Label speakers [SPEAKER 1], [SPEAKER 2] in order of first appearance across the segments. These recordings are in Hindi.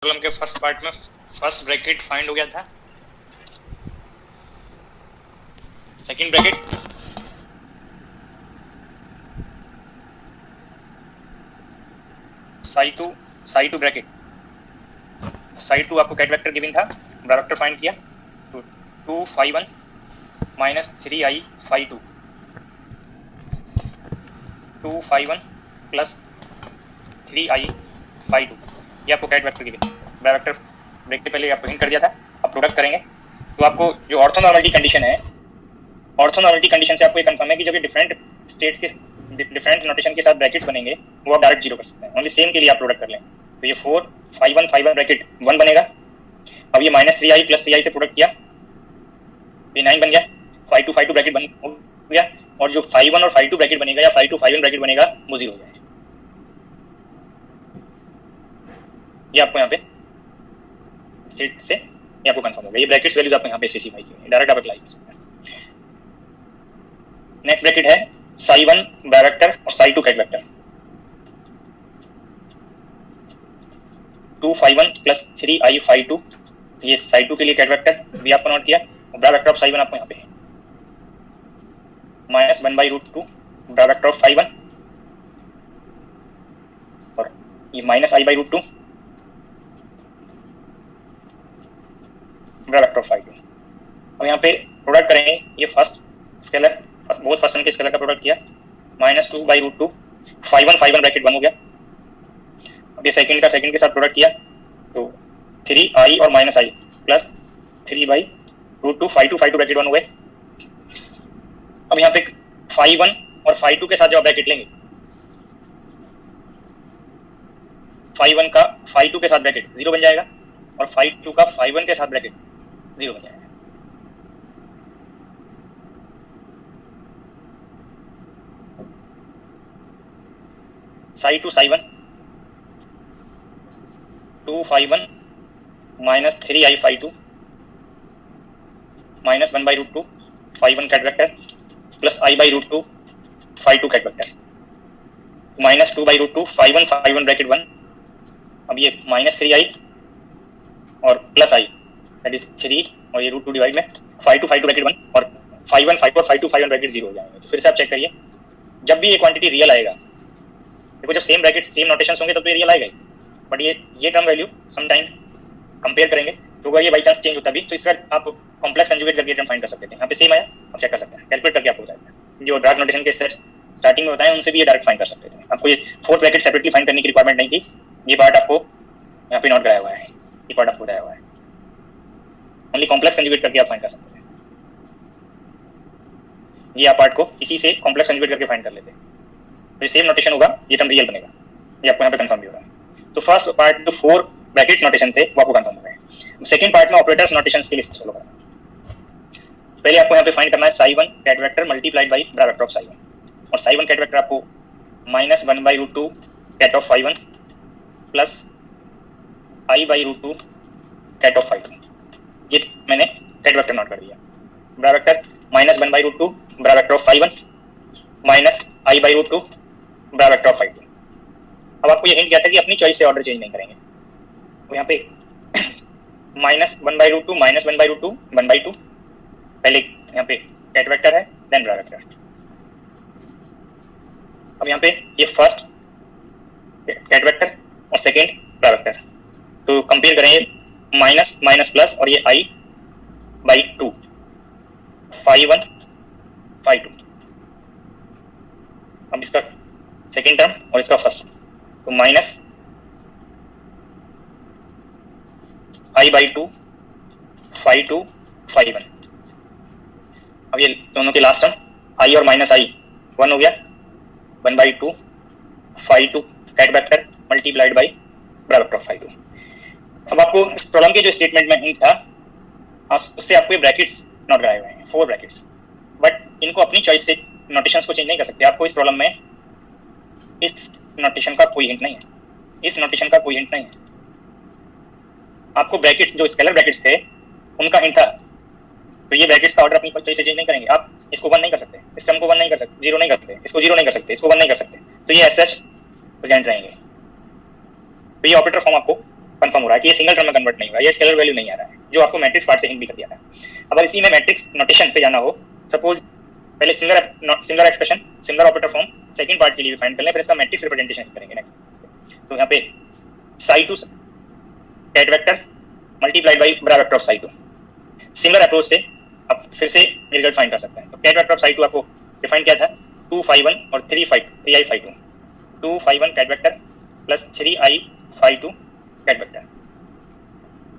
[SPEAKER 1] प्रॉब्लम के फर्स्ट पार्ट में फर्स्ट ब्रैकेट फाइंड हो गया था। Second bracket psi two bracket psi two आपको कैट वेक्टर गिवन था, बड़ा वेक्टर फाइंड किया तो 2 phi 1 minus 3i phi 2 2 phi 1 plus 3i phi 2 ये आपको ket vector given. Bra vector break के पहले आपको हिंट कर दिया था। अब प्रोडक्ट करेंगे तो आपको जो ऑर्थोनॉर्मलिटी कंडीशन है, ऑर्थोनॉर्मलिटी कंडीशन से आपको ये कंफर्म है कि जब ये डिफरेंट स्टेट्स के डिफरेंट नोटेशन के साथ ब्रैकेट्स बनेंगे वो आप डायरेक्ट जीरो कर सकते हैं। ओनली सेम के लिए आप प्रोडक्ट कर लें तो ये 4 फाई 1 ब्रैकेट 1 बनेगा। अब ये माइनस 3i प्लस 3i से प्रोडक्ट किया ये 9 बन गया। फाई टू ब्रैकेट बन हो गया और जो फाई 1 और फाई 2 ब्रैकेट बनेगा या फाई 2 फाई 1 ब्रैकेट बनेगा वो 0 हो जाएगा। ये आपको यहाँ पे स्टेट से ये आपको कंफर्म हो गया। ये ब्रैकेट्स वैल्यूज आपको यहाँ पे स्पेसिफाई की है, डायरेक्ट आप अप्लाई कर सकते हैं। नेक्स्ट ब्रैकेट है साई 1 बड़ा वेक्टर और psi 2 ket vector 2 phi 1 plus 3i phi 2 ये साई 2 के लिए कैट वेक्टर भी आपको नोट किया और बड़ा वेक्टर ऑफ साई 1 आपको यहाँ पे है माइनस 1/√2 बड़ा वेक्टर ऑफ फाई 1 और ये माइनस i/√2 बड़ा वेक्टर ऑफ फाई 2। अब यहाँ पे प्रोडक्ट करेंगे ये फर्स्ट स्केलर बहुत फर्स्ट के स्केलर का प्रोडक्ट किया माइनस 2/√2 फाई 1 ब्रैकेट 1 हो गया। अब ये सेकंड का सेकंड के साथ प्रोडक्ट किया तो 3i और minus i plus 3/√2 phi 2 bracket 1 हो गए। अब यहाँ पे फाई 1 और फाई 2 के साथ जब आप ब्रैकेट लेंगे फाई 1 का फाई 2 के साथ ब्रैकेट 0 बन जाएगा और फाई 2 का फाई 1 के साथ ब्रैकेट 0 बन जाएगा। Psi 2 psi 1 2 phi 1 minus 3i phi 2 minus 1/√2 phi 1 ket vector plus i/√2 phi 2 ket vector minus 2/√2 phi 1 bracket 1। अब ये माइनस 3i और प्लस i दैट इज 3 और ये √2 डिवाइड में फाई 2 ब्रैकेट 1 और फाई 1 और फाई 2 ब्रैकेट 0 हो जाएंगे। तो फिर से आप चेक करिए जब भी ये क्वांटिटी रियल आएगा, देखो जब सेम ब्रैकेट सेम नोटेशंस होंगे तब तो ये रियल आएगा ही, बट ये term value some time compare करेंगे तो अगर ये बाई चांस चेंज होता भी तो इसका आप कॉम्प्लेक्स कंजुगेट करके टर्म फाइंड कर सकते थे। यहाँ पे सेम आया आप चेक कर सकते हैं, कैलकुलेट करके आपको बताएगा। जो डार्क नोटेशन के स्टार्टिंग में बताएं उनसे भी ये डायरेक्ट फाइंड कर सकते थे। आपको ये फोर्थ ब्रैकेट सेपरेटली फाइंड करने की रिक्वायरमेंट नहीं थी। ये पार्ट आपको यहाँ पे नोट कराया हुआ है, ये पार्ट आपको बताया हुआ है, ओनली कॉम्प्लेक्स कंजुगेट करके आप फाइंड कर सकते हैं। ये आप पार्ट को इसी से कॉम्प्लेक्स कंजुगेट करके फाइंड कर लेते हैं तो सेम नोटेशन होगा, ये टर्म रियल बनेगा। ये आपको यहाँ पे कंफर्म भी होगा। तो फर्स्ट पार्ट जो 4 ब्रैकेट नोटेशन थे वो आपको कंफर्म हो गए। सेकंड पार्ट में ऑपरेटर्स नोटेशंस की लिस्ट चलो। पहले आपको यहाँ पे फाइंड करना है psi 1 ket vector multiplied by bra vector of psi 1 और साई 1 कैट वेक्टर आपको minus 1/√2 ket of phi 1 plus i/√2 ket of phi 2। ये मैंने कैट वेक्टर नोट कर दिया। बड़ा वेक्टर माइनस 1/√2 बड़ा vector of phi 1 minus i/√2 बड़ा वेक्टर ऑफ फाई 2। अब आपको ये हिंट किया था कि अपनी चॉइस से ऑर्डर चेंज नहीं करेंगे तो यहाँ पे माइनस 1/√2 माइनस 1/√2 1/2 पहले यहाँ पे कैट वेक्टर है देन बड़ा वेक्टर। अब यहाँ पे ये फर्स्ट कैट वेक्टर और सेकेंड बड़ा वेक्टर तो कंपेयर करें माइनस माइनस प्लस और ये i/2 फाई 1 फाई 2। अब इसका सेकेंड टर्म और इसका फर्स्ट तो माइनस i/2 फाई 2 फाई 1। अब ये दोनों के लास्ट टर्म i और माइनस i 1 हो गया 1/2 phi 2 ket vector multiplied by bra vector of phi 2। अब आपको इस प्रॉब्लम के जो स्टेटमेंट में हिंट था उससे आपको ये ब्रैकेट्स नोट कराए हुए हैं 4 ब्रैकेट्स, बट इनको अपनी चॉइस से नोटेशंस को चेंज नहीं कर सकते। आपको इस प्रॉब्लम में इस नोटेशन का कोई हिंट नहीं है, इस नोटेशन का कोई हिंट नहीं है। आपको ब्रैकेट्स जो स्केलर ब्रैकेट्स थे उनका हिंट था तो ये ब्रैकेट्स का ऑर्डर अपनी चॉइस से चेंज नहीं करेंगे। आप इसको 1 नहीं कर सकते, इस टर्म को 1 नहीं कर सकते, 0 नहीं कर सकते, इसको 0 नहीं कर सकते, इसको 1 नहीं कर सकते, तो ये एज सच प्रेजेंट रहेंगे। तो ये ऑपरेटर फॉर्म आपको कंफर्म हो रहा है कि ये सिंगल टर्म में कन्वर्ट नहीं हो रहा है, ये स्केलर वैल्यू नहीं आ रहा है, जो आपको मैट्रिक्स पार्ट से हिंट भी कर दिया था। अब इसी में मैट्रिक्स नोटेशन पे जाना हो, सपोज पहले singular expression singular operator form second part के लिए फाइंड कर लें, फिर इसका मैट्रिक्स रिप्रेजेंटेशन करेंगे नेक्स्ट। तो यहाँ पे psi two ket vector multiplied by bra vector of psi two. Singular approach से आप फिर से रिजल्ट फाइंड कर सकते हैं। तो ket vector of psi two आपको डिफाइन किया था 2 5 1 और 3 5 3i 5 2, 2 5 1 ket vector plus 3i 5 2 ket vector,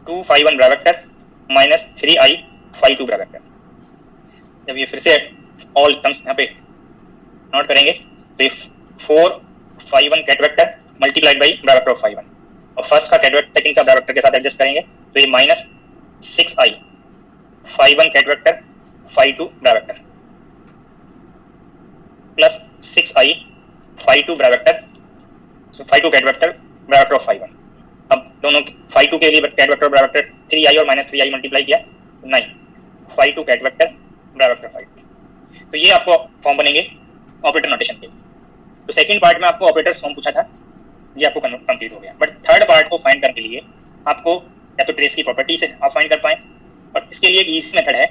[SPEAKER 1] 2 5 1 bra vector minus 3i 5 2 बड़ा वेक्टर। जब ये फिर से ऑल टर्म्स यहाँ पे नोट करेंगे तो ये 4 5 1 ket vector multiplied by bra vector of 5 1, और फर्स्ट का कैट वेक्टर सेकंड का बड़ा वेक्टर के साथ एडजस्ट करेंगे तो ये माइनस 6i 5 1 कैट वेक्टर 5 2 बड़ा वेक्टर प्लस 6i 5 2 बड़ा वेक्टर, so 5 2 कैट वेक्टर बड़ा वेक्टर ऑफ 5 1। अब दोनों 5 2 के लिए कैट वेक्टर बड़ा वेक्टर 3i और माइनस 3i मल्टीप्लाई किया 9 5 2 कैट वेक्टर बड़ा वेक्टर 5। तो ये आपको फॉर्म बनेंगे ऑपरेटर नोटेशन के। तो सेकंड पार्ट में आपको ऑपरेटर्स फॉर्म पूछा था, ये आपको कंप्लीट हो गया। बट थर्ड पार्ट को फाइंड करने के लिए आपको या तो ट्रेस की प्रॉपर्टी से आप फाइंड कर पाएं, और इसके लिए एक इजी मेथड है,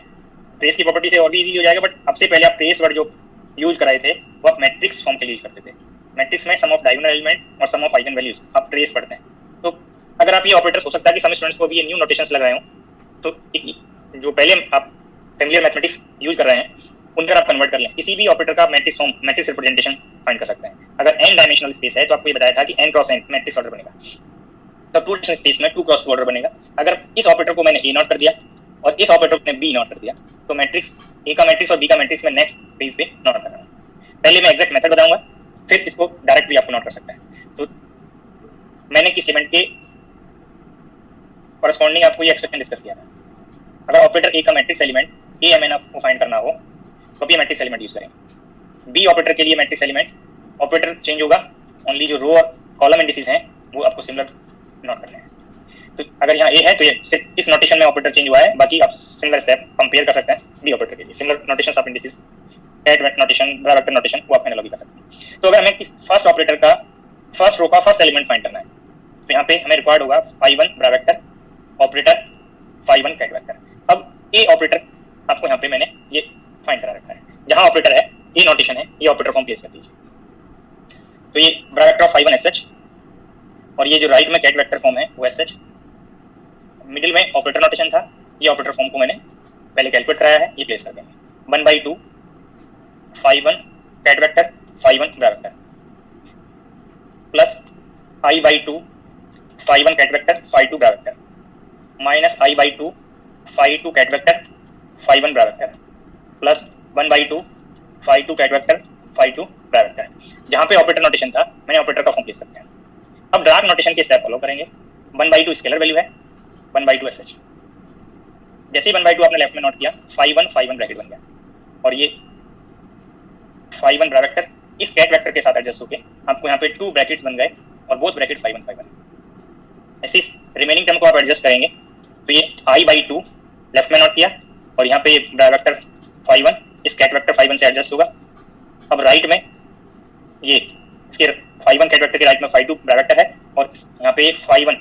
[SPEAKER 1] ट्रेस की प्रॉपर्टी से और भी इजी हो जाएगा, बट सबसे पहले आप ट्रेस वर्ड जो यूज कराए थे वो आप मैट्रिक्स फॉर्म के लिए यूज करते थे। मैट्रिक्स में सम ऑफ डायगोनल एलिमेंट और सम ऑफ आइगन वैल्यूज आप ट्रेस पढ़ते हैं। तो अगर आप ये ऑपरेटर्स, हो सकता है कि सम स्टूडेंट्स को भी ये न्यू नोटेशंस लगाए हों, तो जो पहले आप फेमिलियर मैथमेटिक्स यूज कर रहे हैं उनका आप कन्वर्ट कर लें, किसी भी ऑपरेटर का matrix form matrix representation find कर सकते हैं। अगर n डायमेंशनल स्पेस है तो आपको ये बताया था कि n cross n matrix order बनेगा, तो 2 डायमेंशनल स्पेस में 2 क्रॉस 2 ऑर्डर बनेगा। अगर इस ऑपरेटर को मैंने a नॉट कर दिया और इस ऑपरेटर को मैंने b नॉट कर दिया तो मैट्रिक्स a का मैट्रिक्स और b का मैट्रिक्स में नेक्स्ट पेज पे नॉट करना है। पहले मैं एग्जैक्ट मेथड बताऊंगा, फिर इसको डायरेक्ट भी आपको नोट कर सकते हैं। तो मैंने किस एलिमेंट के कॉरेस्पॉन्डिंग आपको ये एक्सप्रेशन डिस्कस किया था। अगर ऑपरेटर a का मैट्रिक्स एलिमेंट a mn आपको फाइंड करना हो तो भी मैट्रिक्स एलिमेंट यूज करेंगे। बी ऑपरेटर के लिए मैट्रिक्स एलिमेंट ऑपरेटर चेंज होगा, ओनली जो रो और कॉलम इंडिसेस हैं वो आपको सिमिलर नोट करने हैं। तो अगर यहाँ ए है तो ये सिर्फ इस नोटेशन में ऑपरेटर चेंज हुआ है, बाकी आप सिमिलर स्टेप कंपेयर कर सकते हैं बी ऑपरेटर के लिए। Similar notations of indices, ket notation, bra vector notation वो आप एनालॉजी कर सकते हैं। तो अगर हमें फर्स्ट ऑपरेटर का फर्स्ट रो का फर्स्ट एलिमेंट फाइंड करना है तो यहाँ पे हमें रिक्वायर्ड होगा 5 1 bra vector operator 5 1 ket vector. अब ए ऑपरेटर आपको यहाँ पे मैंने ये फाइंड करा रखा है, जहां ऑपरेटर है ये नोटेशन है, ये ऑपरेटर फॉर्म प्लेस कर दीजिए। तो ये बड़ा वेक्टर ऑफ 5 1 एसएच और ये जो राइट में कैट वेक्टर फॉर्म है वो एसएच, मिडिल में ऑपरेटर नोटेशन था, ये ऑपरेटर फॉर्म को मैंने पहले कैलकुलेट कराया है, ये प्लेस कर देंगे 1/2 5 1 ket vector 5 1 bra vector plus i/2 5 1 ket vector 5 2 बड़ा vector minus i/2 5 2 ket vector 5 1 bra vector plus 1/2 5 2 ket vector 5 2 बड़ा वेक्टर। जहां पे ऑपरेटर नोटेशन था मैंने ऑपरेटर का फॉर्म प्लेस कर दिया। अब डार्क नोटेशन के स्टेप फॉलो करेंगे। 1/2 स्केलर वैल्यू है, 1/2 एसएच। जैसे ही 1/2 आपने लेफ्ट में नोट किया 5 1 ब्रैकेट बन गया, और ये 5 1 बड़ा वेक्टर इस कैट वेक्टर के साथ एडजस्ट होके आपको यहाँ पे 2 ब्रैकेट्स बन गए और बोथ ब्रैकेट 5 1 5 1। ऐसे रिमेनिंग टर्म को आप एडजस्ट करेंगे तो ये i/2 लेफ्ट में नोट किया और यहाँ पे बड़ा वेक्टर 5 1 इस कैट वेक्टर 5 1 से एडजस्ट होगा। अब राइट में ये इसके 5 1 कैट वेक्टर के राइट में 5 2 बड़ा वेक्टर है और यहाँ पे 5 1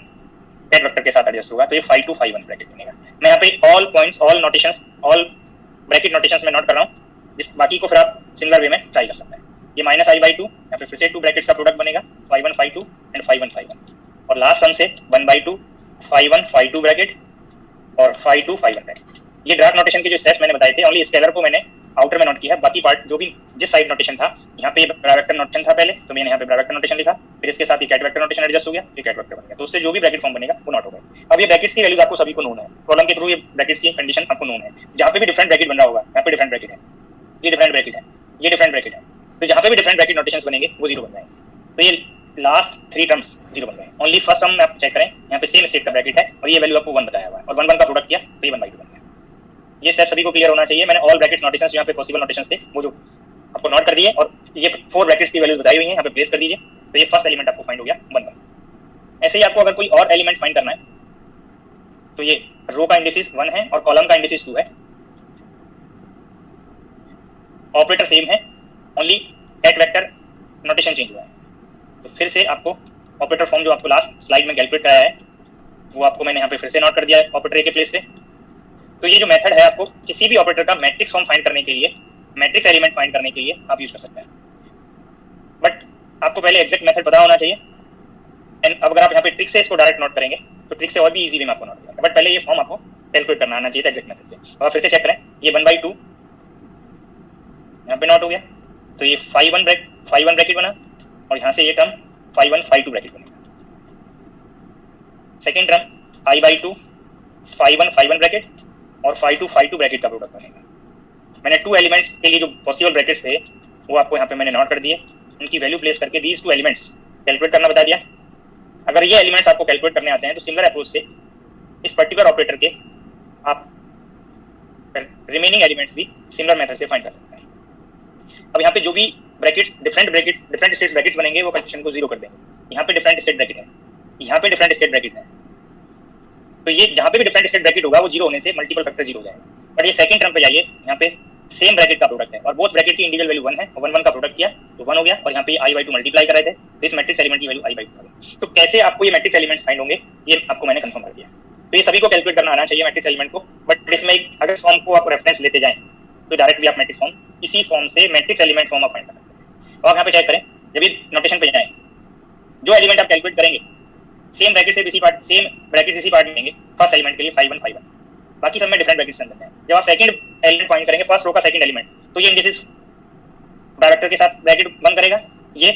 [SPEAKER 1] कैट वेक्टर के साथ एडजस्ट होगा, तो ये 5 2 5 1 ब्रैकेट बनेगा। मैं यहाँ पे all points, all notations, all bracket notations में नोट कर रहा हूँ, जिस बाकी को फिर आप सिमिलर वे में ट्राई कर सकते हैं। ये माइनस i/2 यहाँ पे फिर से 2 ब्रैकेट्स का प्रोडक्ट बनेगा 5 1 5 2 एंड 5 1 5 1, और लास्ट टर्म से 1/2 5 1 5 2 ब्रैकेट और 5 2 5 1 ब्रैकेट। ये डार्क नोटेशन के जो स्टेप्स मैंने बताए थे, ओनली स्केलर को मैंने आउटर में नोट किया है, बाकी पार्ट जो भी जिस साइड नोटेशन था, यहाँ पे बड़ा वेक्टर नोटेशन था पहले तो मैंने यहाँ पे बड़ा वेक्टर नोटेशन लिखा, फिर इसके साथ ये कैट वेक्टर नोटेशन एडजस्ट हो गया, ये कैट वेक्टर बन गया, तो उससे जो भी ब्रैकेट फॉर्म बनेगा वो नोट हो गया। अब ये ब्रैकेट्स की वैल्यूज आपको सभी को नोन है, प्रॉब्लम के थ्रू ये ब्रैकेट्स की कंडीशन आपको नोन है। जहाँ पे भी डिफरेंट ब्रैकेट बन रहा होगा, यहाँ पे डिफरेंट ब्रैकेट है, ये डिफरेंट ब्रैकेट है, ये डिफरेंट ब्रैकेट है, तो जहाँ पे भी डिफरेंट ब्रैकेट नोटेशंस बनेंगे वो 0 बन जाएंगे। तो ये लास्ट 3 टर्म्स 0 बन गए। ओनली फर्स्ट टर्म में आप चेक करें, यहाँ पे सेम स्टेट का ब्रैकेट है और ये वैल्यू आपको 1 बताया हुआ है, और 1 1 का प्रोडक्ट किया तो ये 1/2 बन गया। ये स्टेप सभी को क्लियर होना चाहिए। मैंने ऑल ब्रैकेट नोटेशंस यहाँ पे पॉसिबल नोटेशंस थे वो जो आपको नोट कर दिए, और ये 4 ब्रैकेट्स की वैल्यूज बताई हुई हैं, यहाँ पे प्लेस कर दीजिए। तो ये फर्स्ट एलिमेंट आपको फाइंड हो गया 1 1। ऐसे ही आपको अगर कोई और एलिमेंट फाइंड करना है तो ये रो का इंडिसेस 1 है और कॉलम का इंडिसेस 2 है, ऑपरेटर सेम है, only ket vector notation change हुआ है। तो फिर से आपको ऑपरेटर फॉर्म जो आपको लास्ट स्लाइड में कैलकुलेट कराया है वो आपको मैंने यहाँ पे फिर से नोट कर दिया है ऑपरेटर ए के प्लेस पे। तो ये जो मेथड है आपको किसी भी ऑपरेटर का मैट्रिक्स फॉर्म फाइंड करने के लिए, मैट्रिक्स एलिमेंट फाइंड करने के लिए आप यूज कर सकते हैं। बट आपको पहले एग्जैक्ट मेथड पता होना चाहिए। एंड अब अगर आप यहाँ पे ट्रिक से इसको डायरेक्ट नोट करेंगे तो ट्रिक से और भी इजी वे में आपको नोट करेंगे, बट पहले ये फॉर्म आपको कैलकुलेट करना आना चाहिए था एग्जैक्ट मेथड से। और फिर से चेक करें, ये 1/2 यहाँ पे नोट हो गया, तो ये 5 1 ब्रैकेट बना, और यहाँ से ये टर्म 5 1 5 2 ब्रैकेट बनेगा। सेकेंड टर्म I/2 5 1 ब्रैकेट और 5 2 ब्रैकेट का प्रोडक्ट बनेगा। मैंने 2 एलिमेंट्स के लिए जो पॉसिबल ब्रैकेट्स थे वो आपको यहाँ पे मैंने नोट कर दिए, उनकी वैल्यू प्लेस करके दीज 2 एलिमेंट्स कैलकुलेट करना बता दिया। अगर ये एलिमेंट्स आपको कैलकुलेट करने आते हैं तो सिमिलर अप्रोच से इस पर्टिकुलर ऑपरेटर के आप रिमेनिंग एलिमेंट्स भी सिमिलर मेथड से फाइंड कर सकते हैं। अब यहाँ पे जो भी डिफरेंट स्टेट ब्रैकेट्स बनेंगे वो कंडीशन को जीरो कर देंगे। यहाँ पे डिफरेंट स्टेट ब्रैकेट है, यहाँ पे डिफरेंट स्टेट ब्रैकेट है, तो ये जहाँ पे भी डिफरेंट स्टेट ब्रैकेट होगा वो जीरो होने से मल्टीपल फैक्टर जीरो हो जाएगा। बट ये सेकंड टर्म पे जाइए, यहाँ पे सेम ब्रैकेट का प्रोडक्ट है और बोथ ब्रैकेट की इंडिविजुअल वैल्यू 1 है, 1 1 का प्रोडक्ट किया तो 1 हो गया, और यहाँ पे I/2 मल्टीप्लाई कर रहे थे तो इस मैट्रिक्स एलिमेंट की वैल्यू I/2 आ गई। तो कैसे आपको ये मैट्रिक्स एलिमेंट्स फाइंड होंगे ये आपको मैंने कंफर्म कर दिया। तो ये सभी को कैलकुलेट करना आना चाहिए मैट्रिक्स एलिमेंट को, बट इसमें अगर इस फॉर्म को आप रेफरेंस लेते जाएं तो डायरेक्ट भी आप मैट्रिक्स फॉर्म इसी फॉर्म से मैट्रिक्स एलिमेंट फॉर्म आप फाइंड कर सकते हैं। और यहाँ पे चेक करें, जब भी नोटेशन पे जाएं जो एलिमेंट आप कैलकुलेट करेंगे सेम ब्रैकेट से इसी पार्ट में लेंगे। फर्स्ट एलिमेंट के लिए 5 1 5 1, बाकी सब में डिफरेंट ब्रैकेट्स अंदर हैं। जब आप सेकंड एलिमेंट फाइंड करेंगे फर्स्ट रो का सेकंड एलिमेंट, तो ये इंडिसेस वेक्टर के साथ ब्रैकेट बंद करेगा, ये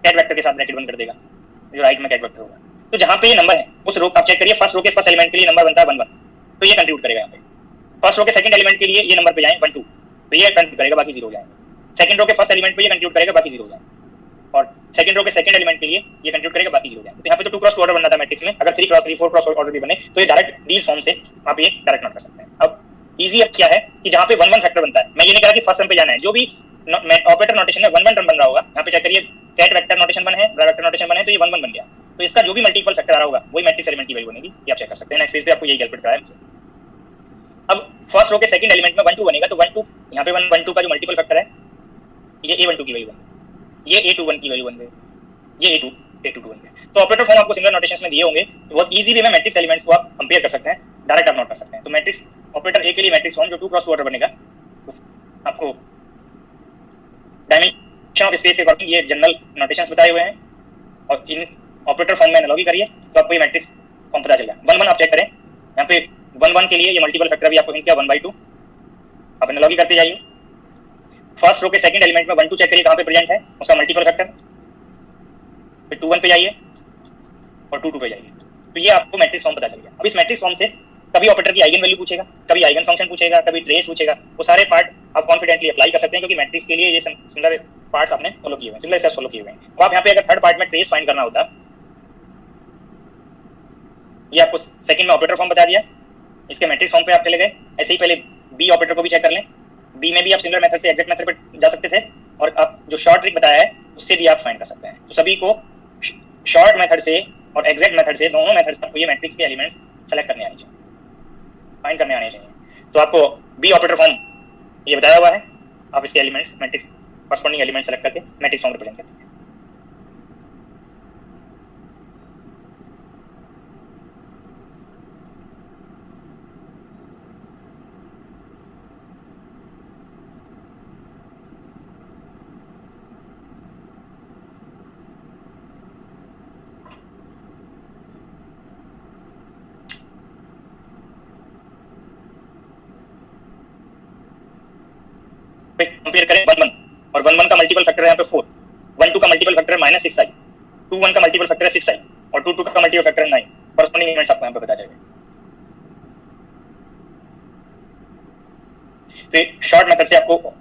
[SPEAKER 1] कैट वेक्टर के साथ ब्रैकेट बंद कर देगा, जो राइट में कैट वेक्टर होगा। तो जहाँ पे ये नंबर है उस रो आप चेक करिए, फर्स्ट रो के फर्स्ट एलिमेंट के लिए नंबर बनता है 1 1, तो ये कंट्रीब्यूट करेगा। यहाँ पे फर्स्ट रो के सेकंड एलिमेंट के लिए ये नंबर पे जाएं 1 2, तो ये कंट्रीब्यूट करेगा, बाकी जीरो हो जाएंगे। सेकंड रो के फर्स्ट एलिमेंट पे ये कंट्रीब्यूट करेगा, बाकी जीरो हो जाएंगे, और सेकंड रो के सेकंड एलिमेंट के लिए ये कंट्रीब्यूट करेगा, बाकी जीरो हो जाएंगे। तो यहाँ पे तो 2 क्रॉस 2 ऑर्डर बनना था मैट्रिक्स में, अगर 3 क्रॉस 3 4 क्रॉस ऑर्डर भी बने तो ये डायरेक्ट दीज फॉर्म से आप ये डायरेक्ट नोट कर सकते हैं। अब इजी अब क्या है कि जहाँ पे 1 1 फैक्टर बनता है, मैं ये नहीं कह रहा कि फर्स्ट टर्म पे जाना है, जो भी ऑपरेटर नोटेशन में 1 1 टर्म बन रहा होगा, यहाँ पे चेक करिए कैट वेक्टर नोटेशन बन है, वेक्टर नोटेशन बन है, तो ये 1 1 बन गया, तो इसका जो भी मल्टीपल फैक्टर आ रहा होगा वही मैट्रिक्स एलिमेंट की वैल्यू बनेगी। ये आप चेक कर सकते हैं, नेक्स्ट पेज पे आपको यही कैलकुलेट कराया है। अब फर्स्ट रो के सेकंड एलिमेंट में 1 2 बनेगा, तो 1 2 यहाँ पे 1 2 का जो मल्टीपल फैक्टर है ये A12 की वैल्यू बन गई, ये A21 की वैल्यू बन गई, ये A22 बन गया। तो ऑपरेटर फॉर्म आपको सिमिलर नोटेशंस में दिए होंगे, तो बहुत इजी वे में मैट्रिक्स एलिमेंट्स को आप कंपेयर कर सकते हैं, डायरेक्ट आप नोट कर सकते हैं। तो मैट्रिक्स ऑपरेटर ए के लिए मैट्रिक्स फॉर्म जो 2 क्रॉस 2 ऑर्डर बनेगा, तो आपको डायमेंशन ऑफ स्पेस के अकॉर्डिंग ये जनरल नोटेशंस बताए हुए हैं, और इन ऑपरेटर फॉर्म में एनालॉजी करिए तो आपको ये मैट्रिक्स फॉर्म पता चलेगा। 1 1 आप चेक करें, यहाँ पे 1 1 के लिए ये मल्टीपल फैक्टर भी आपको हिंट किया 1/2, आप एनालॉजी करते जाइए। फर्स्ट रो के सेकंड एलिमेंट में 1 2 चेक करिए कहाँ पे प्रेजेंट है उसका मल्टीपल फैक्टर, फिर 2 1 पे जाइए और 2 2 पे जाइए, तो ये आपको मैट्रिक्स फॉर्म पता चल गया। अब इस मैट्रिक्स फॉर्म से कभी ऑपरेटर की आइगन वैल्यू पूछेगा, कभी आइगन फंक्शन पूछेगा, कभी ट्रेस पूछेगा, वो सारे पार्ट आप कॉन्फिडेंटली अप्लाई कर सकते हैं, क्योंकि मैट्रिक्स के लिए ये सिमिलर पार्ट्स आपने फॉलो किए हुए हैं, सिमिलर स्टेप्स फॉलो किए हुए हैं। तो आप यहाँ पे अगर थर्ड पार्ट में ट्रेस फाइंड करना होता, ये आपको सेकंड में ऑपरेटर फॉर्म बता दिया, इसके मैट्रिक्स फॉर्म पे आप चले गए। ऐसे ही पहले बी ऑपरेटर को भी चेक कर लें, बी में भी आप सिमिलर मेथड से एग्जैक्ट मेथड पे जा सकते थे, और आप जो शॉर्ट ट्रिक बताया है उससे भी आप फाइंड कर सकते हैं। तो सभी को शॉर्ट मेथड से और एग्जैक्ट मेथड से, दोनों मेथड से आपको ये मैट्रिक्स के एलिमेंट्स सेलेक्ट करने आने चाहिए, फाइंड करने आने चाहिए। तो आपको बी ऑपरेटर फॉर्म ये बताया हुआ है, आप इसके elements matrix corresponding element select करके मैट्रिक्स फॉर्म रिप्रेजेंट करते हैं। कंपेयर करें 1 1 और 1 1 का मल्टीपल फैक्टर है यहाँ पे 4, 1 2 का मल्टीपल फैक्टर है -6i, 2 1 का मल्टीपल फैक्टर है 6i, और 2 2 का मल्टीपल फैक्टर है 9। कॉरस्पॉन्डिंग एलिमेंट्स आपको यहाँ पे पता चलेगा। फिर शॉर्ट मेथड से आपको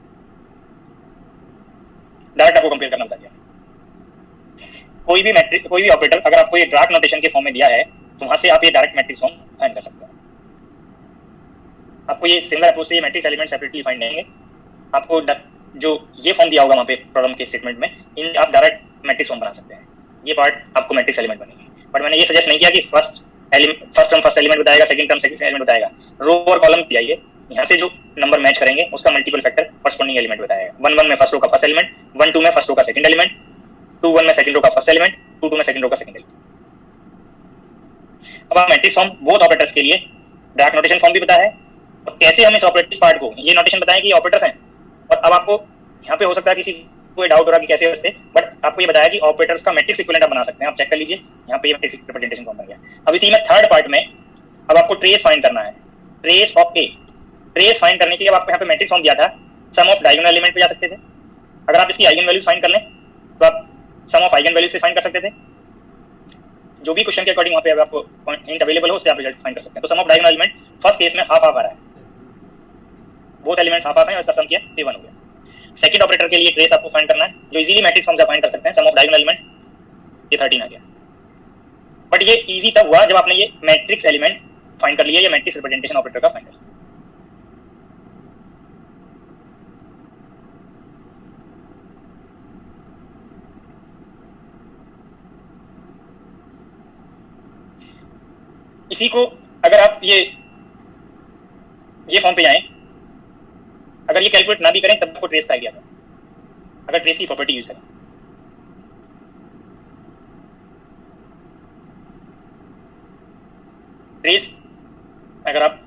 [SPEAKER 1] डायरेक्ट आपको कंपेयर करना बता दिया। कोई भी मैट्रिक्स, कोई भी ऑपरेटर अगर आपको ये डार्क नोटेशन के फॉर्म में दिया है तो वहां से आप ये डायरेक्ट मैट्रिक्स फॉर्म फाइंड कर सकते हैं। आपको ये सिमिलर अप्रोच से ये मैट्रिक्स एलिमेंट सेपरेटली फाइंड करेंगे। आपको जो ये फॉर्म दिया होगा वहाँ पे प्रॉब्लम के स्टेटमेंट में, इन आप डायरेक्ट मैट्रिक्स फॉर्म बना सकते हैं। ये पार्ट आपको मैट्रिक्स एलिमेंट बनेंगे, बट मैंने ये सजेस्ट नहीं किया कि फर्स्ट टर्म फर्स्ट एलिमेंट बताएगा, सेकंड टर्म सेकंड एलिमेंट बताएगा। रो और कॉलम दिया, यहाँ से जो नंबर मैच करेंगे उसका मल्टीपल फैक्टर कॉरस्पॉन्डिंग एलिमेंट बताएगा। 1 1 में फर्स्ट रो का फर्स्ट एलिमेंट, 1 2 में फर्स्ट रो का सेकंड एलिमेंट, 2 1 में सेकंड रो का फर्स्ट एलिमेंट, 2 2 में सेकंड रो का सेकंड एलिमेंट। अब आप मैट्रिक्स फॉर्म बोथ ऑपरेटर्स के लिए डायरेक्ट नोटेशन फॉर्म भी पता है और कैसे हम इस ऑपरेटर्स पार्ट को ये नोटेशन बताएं कि ये ऑपरेटर्स हैं। और अब आपको यहाँ पे हो सकता है किसी कोई डाउट हो रहा है कि कैसे बचते, बट आपको ये बताया कि ऑपरेटर्स का मैट्रिक्स इक्विवेलेंट आप बना सकते हैं। आप चेक कर लीजिए यहाँ पे मैट्रिक्स रिप्रेजेंटेशन फॉर्म बन गया। अब इसी में थर्ड पार्ट में अब आपको ट्रेस फाइंड करना है, trace of A. Trace find करने के लिए आपको यहाँ पे मैट्रिक्स फॉर्म दिया था, सम ऑफ डायगोनल एलिमेंट पे जा सकते थे। अगर आप इसकी आइगन वैल्यूज फाइंड कर लें तो आप सम ऑफ आइगन वैल्यूज से फाइंड कर सकते थे। जो भी क्वेश्चन के अकॉर्डिंग वहाँ पे आपको हिंट अवेलेबल हो उससे आप रिजल्ट फाइंड कर सकते हैं। तो sum of diagonal element first case में हाफ हाफ आ रहा है, बोथ एलिमेंट्स हाफ हाफ हैं और इसका सम किया 3 हो गया। सेकंड ऑपरेटर के लिए ट्रेस आपको फाइंड करना है, जो इजीली मैट्रिक्स फॉर्म से फाइंड कर सकते हैं। सम ऑफ डायगोनल एलिमेंट ये 13 आ गया, बट ये इजी तब हुआ जब आपने ये मैट्रिक्स एलिमेंट फाइंड कर लिया, ये मैट्रिक्स रिप्रेजेंटेशन ऑपरेटर का फाइंड कर। इसी को अगर आप ये फॉर्म पे जाएं, अगर ये कैलकुलेट ना भी करें तब आपको ट्रेस का आइडिया था, अगर ट्रेस की प्रॉपर्टी यूज करें। ट्रेस अगर आप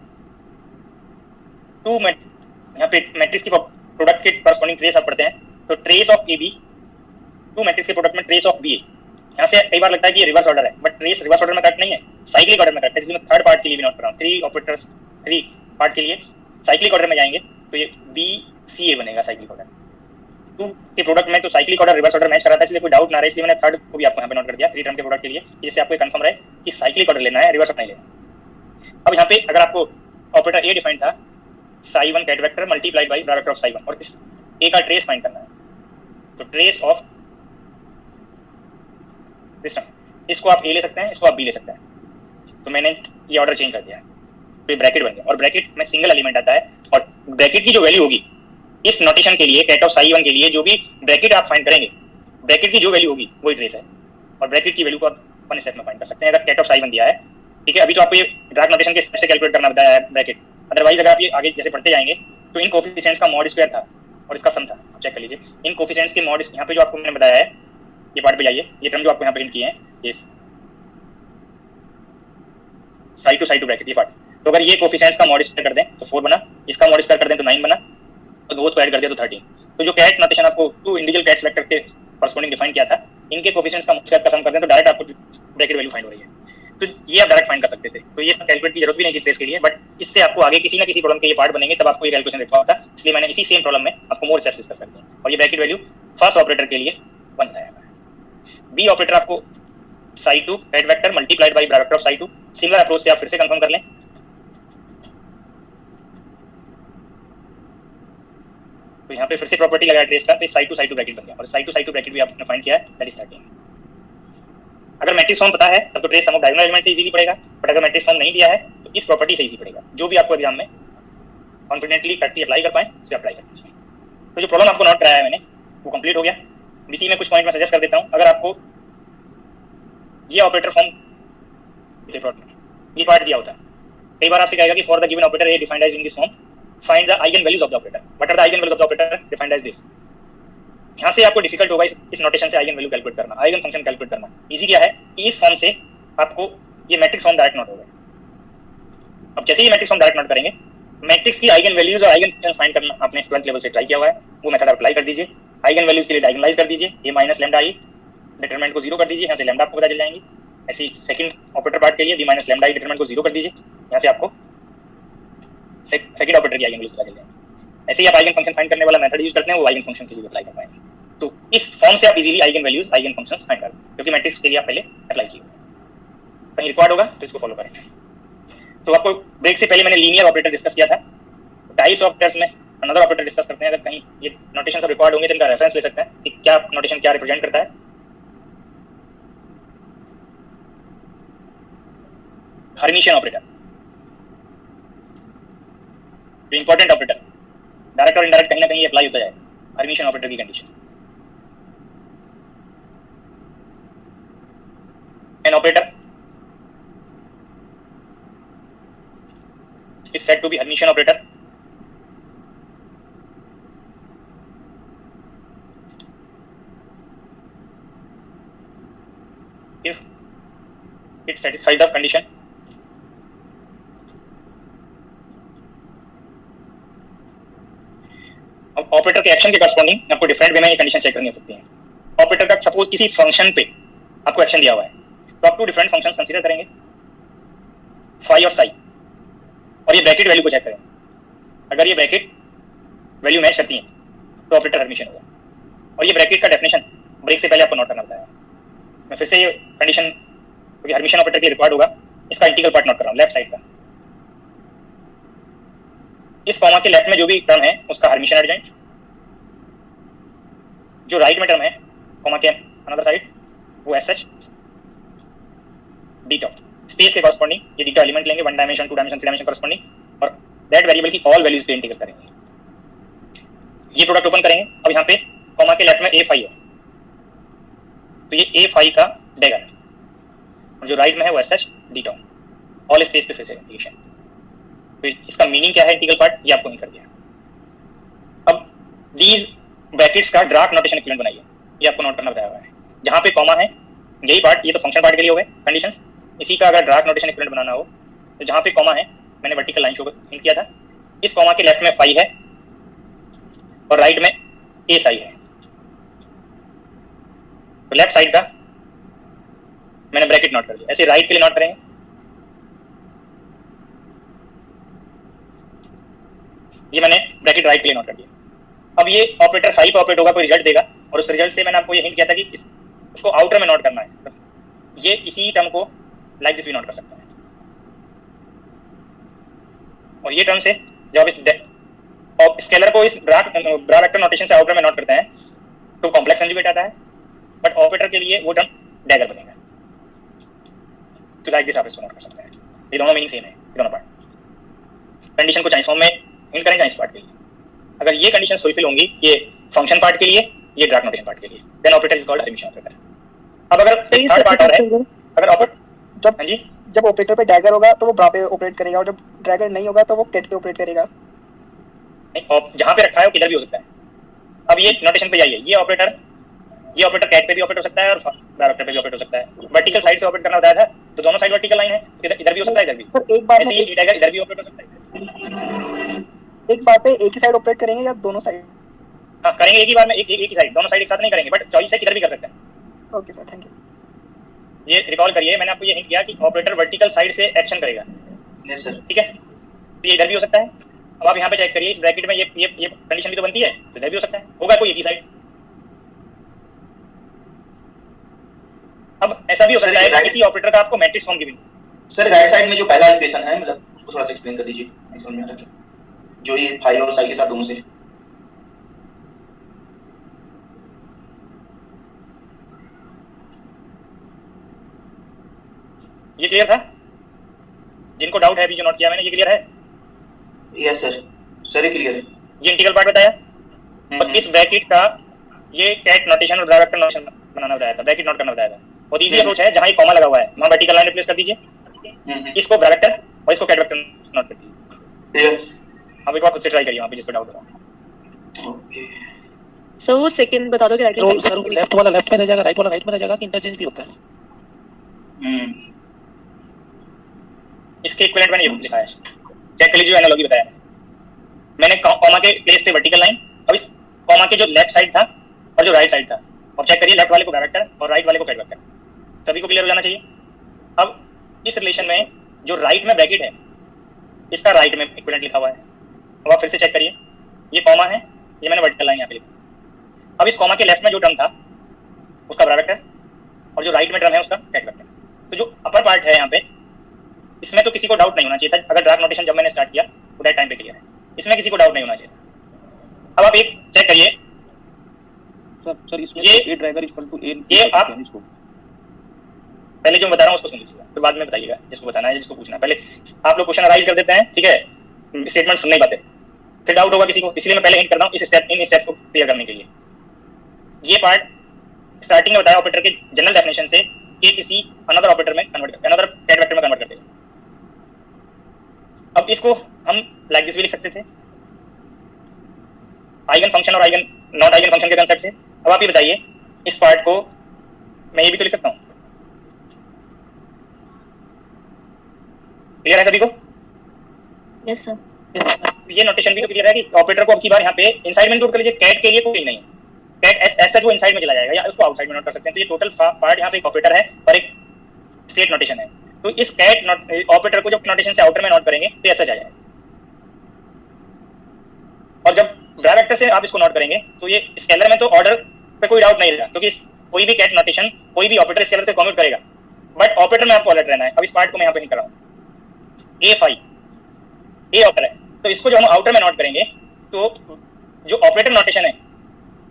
[SPEAKER 1] यहाँ पे मैट्रिक्स की प्रोडक्ट के करस्पॉन्डिंग ट्रेस आप पढ़ते हैं, तो trace of A B two matrix के प्रोडक्ट में ट्रेस ऑफ बी ए। यहाँ से कई बार लगता है कि ये रिवर्स ऑर्डर है, बट ट्रेस रिवर्स ऑर्डर में करेक्ट नहीं है, साइक्लिक ऑर्डर में करेक्ट है। जिसमें थर्ड पार्ट के लिए भी नोट कर रहा हूँ, 3 पार्ट के लिए साइक्लिक ऑर्डर में जाएंगे तो ये बी सी ए बनेगा साइक्लिक ऑर्डर। 2 के प्रोडक्ट में तो cyclic order reverse order match कराता है, इसलिए कोई डाउट ना रहे, इसलिए मैंने थर्ड को भी आपको यहाँ पे नोट कर दिया 3 टर्म के प्रोडक्ट के लिए, जिससे आपको कंफर्म रहे कि साइक्लिक ऑर्डर लेना है, रिवर्स ऑर्डर नहीं लेना। अब यहाँ पे अगर आपको ऑपरेटर ए डिफाइंड था psi1 ket vector multiplied by bracket of psi1 और इस ए का ट्रेस फाइंड करना है, तो ट्रेस ऑफ दिस टर्म, इसको आप ए ले सकते हैं, इसको आप बी ले सकते हैं। तो मैंने ये ऑर्डर चेंज कर दिया है, तो ब्रैकेट बन गया और ब्रैकेट में सिंगल एलिमेंट आता है और ब्रैकेट की जो वैल्यू होगी इस नोटेशन के लिए कैट ऑफ psi1 के लिए जो भी ब्रैकेट आप फाइंड करेंगे, ब्रैकेट की जो वैल्यू होगी वही ट्रेस है और ब्रैकेट की वैल्यू को आप वन स्टेप में फाइंड कर सकते हैं। अगर कैट ऑफ psi1 दिया है, ठीक है, अभी तो आपको ये डार्क नोटेशन के स्टेप से कैलकुलेट करना बताया है ब्रैकेट, अदरवाइज अगर आप ये आगे जैसे पढ़ते जाएंगे तो इन कोफिशिएंट्स का मॉड स्क्वायर था और इसका सम था, आप चेक कर लीजिए इन कोफिशिएंट्स के मॉड। यहाँ पे जो आपको मैंने बताया है ये पार्ट पे जाइए, ये टर्म जो आपको यहाँ पे हिंट किए हैं ये साइड टू ब्रैकेट ये पार्ट, तो अगर ये कोफिशिएंट्स का मॉड स्क्वायर कर दें तो 4 बना, इसका मॉड स्क्वायर कर दें तो 9 बना, तो बोथ को ऐड कर दिया तो 13। तो जो कैट नोटेशन आपको 2 इंडिविजुअल कैट्स वेक्टर के कॉरस्पॉन्डिंग डिफाइन किया था, इनके कोफिशिएंट्स का स्क्वायर का सम कर दें तो डायरेक्ट आपको ब्रैकेट वैल्यू फाइंड हो रही है। तो ये आप डायरेक्ट फाइंड कर सकते थे, तो ये कैलकुलेट की जरूरत भी नहीं थी ट्रेस के लिए, बट इससे आपको आगे किसी ना किसी प्रॉब्लम के ये पार्ट बनेंगे तब आपको ये कैलकुलेशन लिखा होता है, इसलिए मैंने इसी सेम प्रॉब्लम में आपको मोर स्टेप्स डिस्कस कर दिए और ये ब्रैकेट वैल्यू फर्स्ट ऑपरेटर के लिए बन जाएगा। बी ऑपरेटर आपको psi2 ket vector multiplied by bracket of psi2, similar approach से आप फिर से कंफर्म कर लें। तो यहाँ पे फिर से प्रॉपर्टी लगाया ट्रेस का, तो psi2 ब्रैकेट बन गया और psi2 ब्रैकेट भी आपने फाइंड किया है, दैट इज 13। अगर मैट्रिक्स फॉर्म पता है तब तो trace sum of diagonal element से इजीली पड़ेगा, बट अगर मैट्रिक्स फॉर्म नहीं दिया है तो इस प्रॉपर्टी से इजी पड़ेगा। जो भी आपको एग्जाम में कॉन्फिडेंटली करके अप्लाई कर पाए उसे अप्लाई कर दीजिए। तो जो प्रॉब्लम आपको नोट कराया है मैंने वो कंप्लीट हो गया। इसी में कुछ पॉइंट मैं सजेस्ट कर देता हूँ, अगर आपको ये ऑपरेटर फॉर्म ये पार्ट दिया होता है, कई बार आपसे कहेगा कि for the given operator A defined as in this form find the eigen values of the operator, what are the eigen values of the operator defined as this. यहाँ से आपको डिफिकल्ट होगा इस नोटेशन से आइगन वैल्यू कैलकुलेट करना, आइगन फंक्शन कैलकुलेट करना। इजी क्या है कि इस फॉर्म से आपको ये मैट्रिक्स फॉर्म डायरेक्ट नोट होगा। अब जैसे ही मैट्रिक्स फॉर्म डायरेक्ट नोट करेंगे, मैट्रिक्स की आइगन वैल्यूज और आइगन फंक्शन फाइंड करना आपने 12th लेवल से ट्राई किया हुआ है, वो मेथड अप्लाई कर दीजिए। आइगन वैल्यूज के लिए डायगोनलाइज कर दीजिए, a minus lambda i, determinant को 0 कर दीजिए, यहाँ से लैम्डा आपको पता चल जाएंगे। ऐसे ही सेकंड ऑपरेटर पार्ट के लिए b minus lambda i, determinant को 0 कर दीजिए, यहाँ से आपको सेकंड ऑपरेटर की आइगन वैल्यूज पता चल जाएंगे। ऐसे ही आप आइगन फंक्शन फाइंड करने वाला मेथड यूज करते हैं, वो आइगन फंक्शन के लिए अप्लाई कर पाएंगे। तो इस फॉर्म से आप easily eigen values eigen functions find कर, क्योंकि मैट्रिक्स के लिए आप पहले अप्लाई किए, कहीं रिकॉर्ड होगा तो इसको फॉलो करें। तो आपको ब्रेक से पहले मैंने लीनियर ऑपरेटर डिस्कस किया था, टाइप्स ऑफ ऑपरेटर्स में अनदर ऑपरेटर डिस्कस करते हैं। अगर कहीं ये नोटेशन सब रिकॉर्ड होंगे तो इनका रेफरेंस ले सकते हैं कि क्या नोटेशन क्या रिप्रेजेंट करता है। हर्मिशियन ऑपरेटर, जो इंपॉर्टेंट ऑपरेटर डायरेक्ट और इनडायरेक्ट कहीं ना कहीं अप्लाई होता जाए, हर्मिशियन ऑपरेटर की condition. An operator is said to be Hermitian operator if it satisfies the condition अब ऑपरेटर के एक्शन के करस्पॉन्डिंग आपको डिफरेंट वे में ये कंडीशन चेक करनी हो सकती है। ऑपरेटर का सपोज किसी फंक्शन पे आपको एक्शन दिया हुआ है, तो आप टू डिफरेंट फंक्शंस कंसीडर करेंगे, फाई और साई, और ये ब्रैकेट वैल्यू को चेक करेंगे। अगर ये ब्रैकेट वैल्यू मैच करती है तो ऑपरेटर हर्मिशियन होगा। और ये ब्रैकेट का डेफिनेशन ब्रेक से पहले आपको नोट करना होता है। मैं फिर से ये कंडीशन, क्योंकि हर्मिशियन ऑपरेटर के रिक्वायर्ड होगा, इसका इंटीग्रल पार्ट नोट कर रहा हूं, लेफ्ट साइड का। इस कॉमा के लेफ्ट में जो भी टर्म है उसका हर्मिशियन एडजॉइंट, जो राइट में टर्म है कॉमा के अनदर साइड वो S H D term, space के कॉरस्पॉन्डिंग ये डीटा एलिमेंट लेंगे, 1 डायमेंशन 2 डायमेंशन 3 डायमेंशन कॉरस्पॉन्डिंग, और दैट वेरिएबल की ऑल वैल्यूज पे इंटीग्रेट करेंगे। ये प्रोडक्ट ओपन करेंगे। अब यहाँ पे कॉमा के लेफ्ट में ए फाई है, तो ये ए फाई का डैगर है, और जो राइट में है वो S H D term, all space पे फिर से इंटीग्रेशन। तो इसका मीनिंग क्या है इंटीग्रल पार्ट, ये आपको नहीं कर दिया। अब दीज ब्रैकेट्स का ड्राफ्ट नोटेशन इक्विवेलेंट बनाइए, ये आपको नोट करना बताया हुआ है। जहाँ पे कॉमा है यही पार्ट, ये तो फंक्शन पार्ट के लिए हो गए कंडीशंस, इसी का अगर ड्राफ्ट नोटेशन इक्विवेलेंट बनाना हो तो जहाँ पे कॉमा है, मैंने वर्टिकल लाइन शो किया था, इस कॉमा के लेफ्ट में फाई है और राइट में ए साई है। तो लेफ्ट साइड का मैंने ब्रैकेट नोट कर दिया, ऐसे राइट के लिए नोट करेंगे। ये मैंने ब्रैकेट राइट के लिए नोट कर दिया। अब ये ऑपरेटर साई पे ऑपरेट होगा, कोई रिजल्ट देगा, और उस रिजल्ट से मैंने आपको ये हिंट किया था कि उसको आउटर में नोट करना है। ये इसी टर्म को लाइक दिस भी नोट कर सकता है, और ये टर्म से जब आप इस स्केलर को इस ब्रा वेक्टर नोटेशन से आउटर में नोट करते हैं तो कॉम्प्लेक्स कंजुगेट आता है, बट ऑपरेटर के लिए वो टर्म डैगर बनेगा। तो लाइक दिस आप इसको नोट कर सकते हैं। ये दोनों मीनिंग सेम है, दोनों पार्ट। कंडीशन को चाइस फॉर्म में हिंट करें चाइस पार्ट के लिए। अगर ये कंडीशंस फुलफिल होंगी, ये फंक्शन पार्ट के लिए, ये ड्राफ्ट नोटेशन पार्ट के लिए, then operator is called Hermitian operator. अब अगर थर्ड पार्ट और है, अगर ऑपरेटर
[SPEAKER 2] जब ऑपरेटर पे डैगर होगा तो वो ब्रा पे ऑपरेट करेगा, और जब डैगर नहीं होगा तो वो कैट पे ऑपरेट करेगा।
[SPEAKER 1] जहां पे रखा है वो किधर भी हो सकता है। अब ये नोटेशन पे जाइए, ये ऑपरेटर कैट पे भी ऑपरेट हो सकता है और ब्रा वेक्टर पे भी ऑपरेट हो सकता है। वर्टिकल साइड से ऑपरेट करना बताया था, तो दोनों साइड वर्टिकल लाइन है, इधर भी हो सकता है, इधर भी।
[SPEAKER 2] सर एक बार में
[SPEAKER 1] ये डैगर इधर भी ऑपरेट हो सकता है,
[SPEAKER 2] एक बार पे एक ही साइड ऑपरेट करेंगे या दोनों साइड?
[SPEAKER 1] हाँ करेंगे एक ही बार में, एक ही साइड, दोनों साइड एक साथ नहीं करेंगे, बट चॉइस है किधर भी कर सकते हैं।
[SPEAKER 2] Okay sir, thank you.
[SPEAKER 1] ये रिकॉल करिए, मैंने आपको ये हिंट किया कि ऑपरेटर वर्टिकल साइड से एक्शन करेगा।
[SPEAKER 3] Yes sir.
[SPEAKER 1] ठीक है, तो ये इधर भी हो सकता है। अब आप यहाँ पे चेक करिए, इस ब्रैकेट में ये कंडीशन भी तो बनती है, तो इधर भी हो सकता है, होगा कोई एक ही साइड। अब ऐसा भी हो सकता है कि किसी ऑपरेटर का आपको matrix form given.
[SPEAKER 3] Sir right side में जो पहला इक्वेशन है, मतलब उसको थोड़ा सा एक्सप्लेन कर दीजिए, नहीं समझ में आ रहा क्या, जो ये फाई और साई के साथ दोनों से।
[SPEAKER 1] ये क्लियर था? जिनको डाउट है अभी जो नोट किया मैंने, ये क्लियर है?
[SPEAKER 3] यस सर, सर ये क्लियर है।
[SPEAKER 1] ये इंटीग्रल पार्ट बताया, और इस ब्रैकेट का ये कैट नोटेशन और ब्रा वेक्टर नोटेशन बनाना बताया था, ब्रैकेट नोट करना बताया था। बहुत इजी अप्रोच है, जहां ये कॉमा लगा हुआ है वहां वर्टिकल लाइन रिप्लेस कर दीजिए, इसको ब्रा वेक्टर और इसको कैट वेक्टर नोट कर दीजिए।
[SPEAKER 3] यस,
[SPEAKER 1] अब एक बार खुद से ट्राई करिए वहां पे जिसको डाउट हो।
[SPEAKER 3] ओके
[SPEAKER 4] सर वो सेकंड बता दो कि राइट
[SPEAKER 5] तो सर लेफ्ट वाला लेफ्ट में रह जाएगा, राइट वाला राइट में रह जाएगा कि इंटरचेंज भी होता है?
[SPEAKER 1] इसके इक्विवेलेंट मैंने ये लिखा है, चेक कर लीजिए, एनालॉजी बताया मैंने कॉमा के प्लेस पे वर्टिकल लाइन, अब इस कॉमा के जो लेफ्ट साइड था और जो राइट साइड था, अब चेक करिए लेफ्ट वाले को ब्रा वेक्टर और राइट वाले को कैट वेक्टर, सभी को क्लियर हो जाना चाहिए। अब इस रिलेशन में जो राइट में ब्रैकेट है, इसका राइट में इक्विवेलेंट लिखा हुआ है। अब आप फिर से चेक करिए, ये कॉमा है, ये मैंने वर्टिकल लाइन यहाँ पे लिखी। अब इस कॉमा के लेफ्ट में जो टर्म था उसका ब्रा वेक्टर, और जो राइट में टर्म है उसका कैट वेक्टर। तो जो अपर पार्ट है यहाँ पे, इसमें तो किसी को डाउट नहीं होना चाहिए था। अगर ड्राफ्ट नोटेशन जब मैंने स्टार्ट किया तो दैट टाइम पे क्लियर है, इसमें किसी को डाउट नहीं होना चाहिए। अब आप एक चेक करिए,
[SPEAKER 5] सर इसमें
[SPEAKER 1] ये
[SPEAKER 5] a dagger equal to a,
[SPEAKER 1] ये आप पहले जो बता रहा हूँ उसको सुन लीजिएगा, फिर बाद में बताइएगा जिसको बताना है जिसको पूछना है। पहले आप लोग क्वेश्चन अराइज कर देते हैं, ठीक है, स्टेटमेंट सुन नहीं पाते, फिर डाउट होगा किसी को, इसलिए मैं पहले हिंट करता हूँ इस स्टेप को क्लियर करने के लिए। ये पार्ट स्टार्टिंग में बताया ऑपरेटर के जनरल डेफिनेशन से कि किसी अनदर ऑपरेटर में कन्वर्ट करते, अनदर कैट वेक्टर में कन्वर्ट करते हैं। अब इसको हम लाइक दिस भी लिख सकते थे, आइगन फंक्शन और आइगन नॉट आइगन फंक्शन के कांसेप्ट से। अब आप ये बताइए, इस पार्ट को मैं ये भी तो लिख सकता हूँ। क्लियर है सभी को?
[SPEAKER 4] Yes sir.
[SPEAKER 5] yes,
[SPEAKER 1] ये नोटेशन भी तो क्लियर है कि ऑपरेटर को अब की बार यहाँ पे इनसाइड में इंक्लूड कर लीजिए, कैट के लिए कोई नहीं है, कैट ऐसा वो इनसाइड में चला जाएगा या उसको आउटसाइड में नोट कर सकते हैं। तो ये टोटल पार्ट यहाँ पे एक ऑपरेटर है और एक स्टेट नोटेशन है। तो इस कैट ऑपरेटर को जब नोटेशन से आउटर में नोट करेंगे तो ऐसा जाएगा, और जब ड्राई वेक्टर से आप इसको नोट करेंगे तो ये स्केलर में तो ऑर्डर पे कोई डाउट नहीं रहेगा, क्योंकि कोई भी कैट नोटेशन कोई भी ऑपरेटर स्केलर से कम्यूट करेगा, बट ऑपरेटर में आपको अलर्ट रहना है। अब इस पार्ट को मैं यहाँ पे नहीं कर रहा हूँ, A5 ए ऑपरेटर है, तो इसको जो हम आउटर में नोट करेंगे तो जो ऑपरेटर नोटेशन है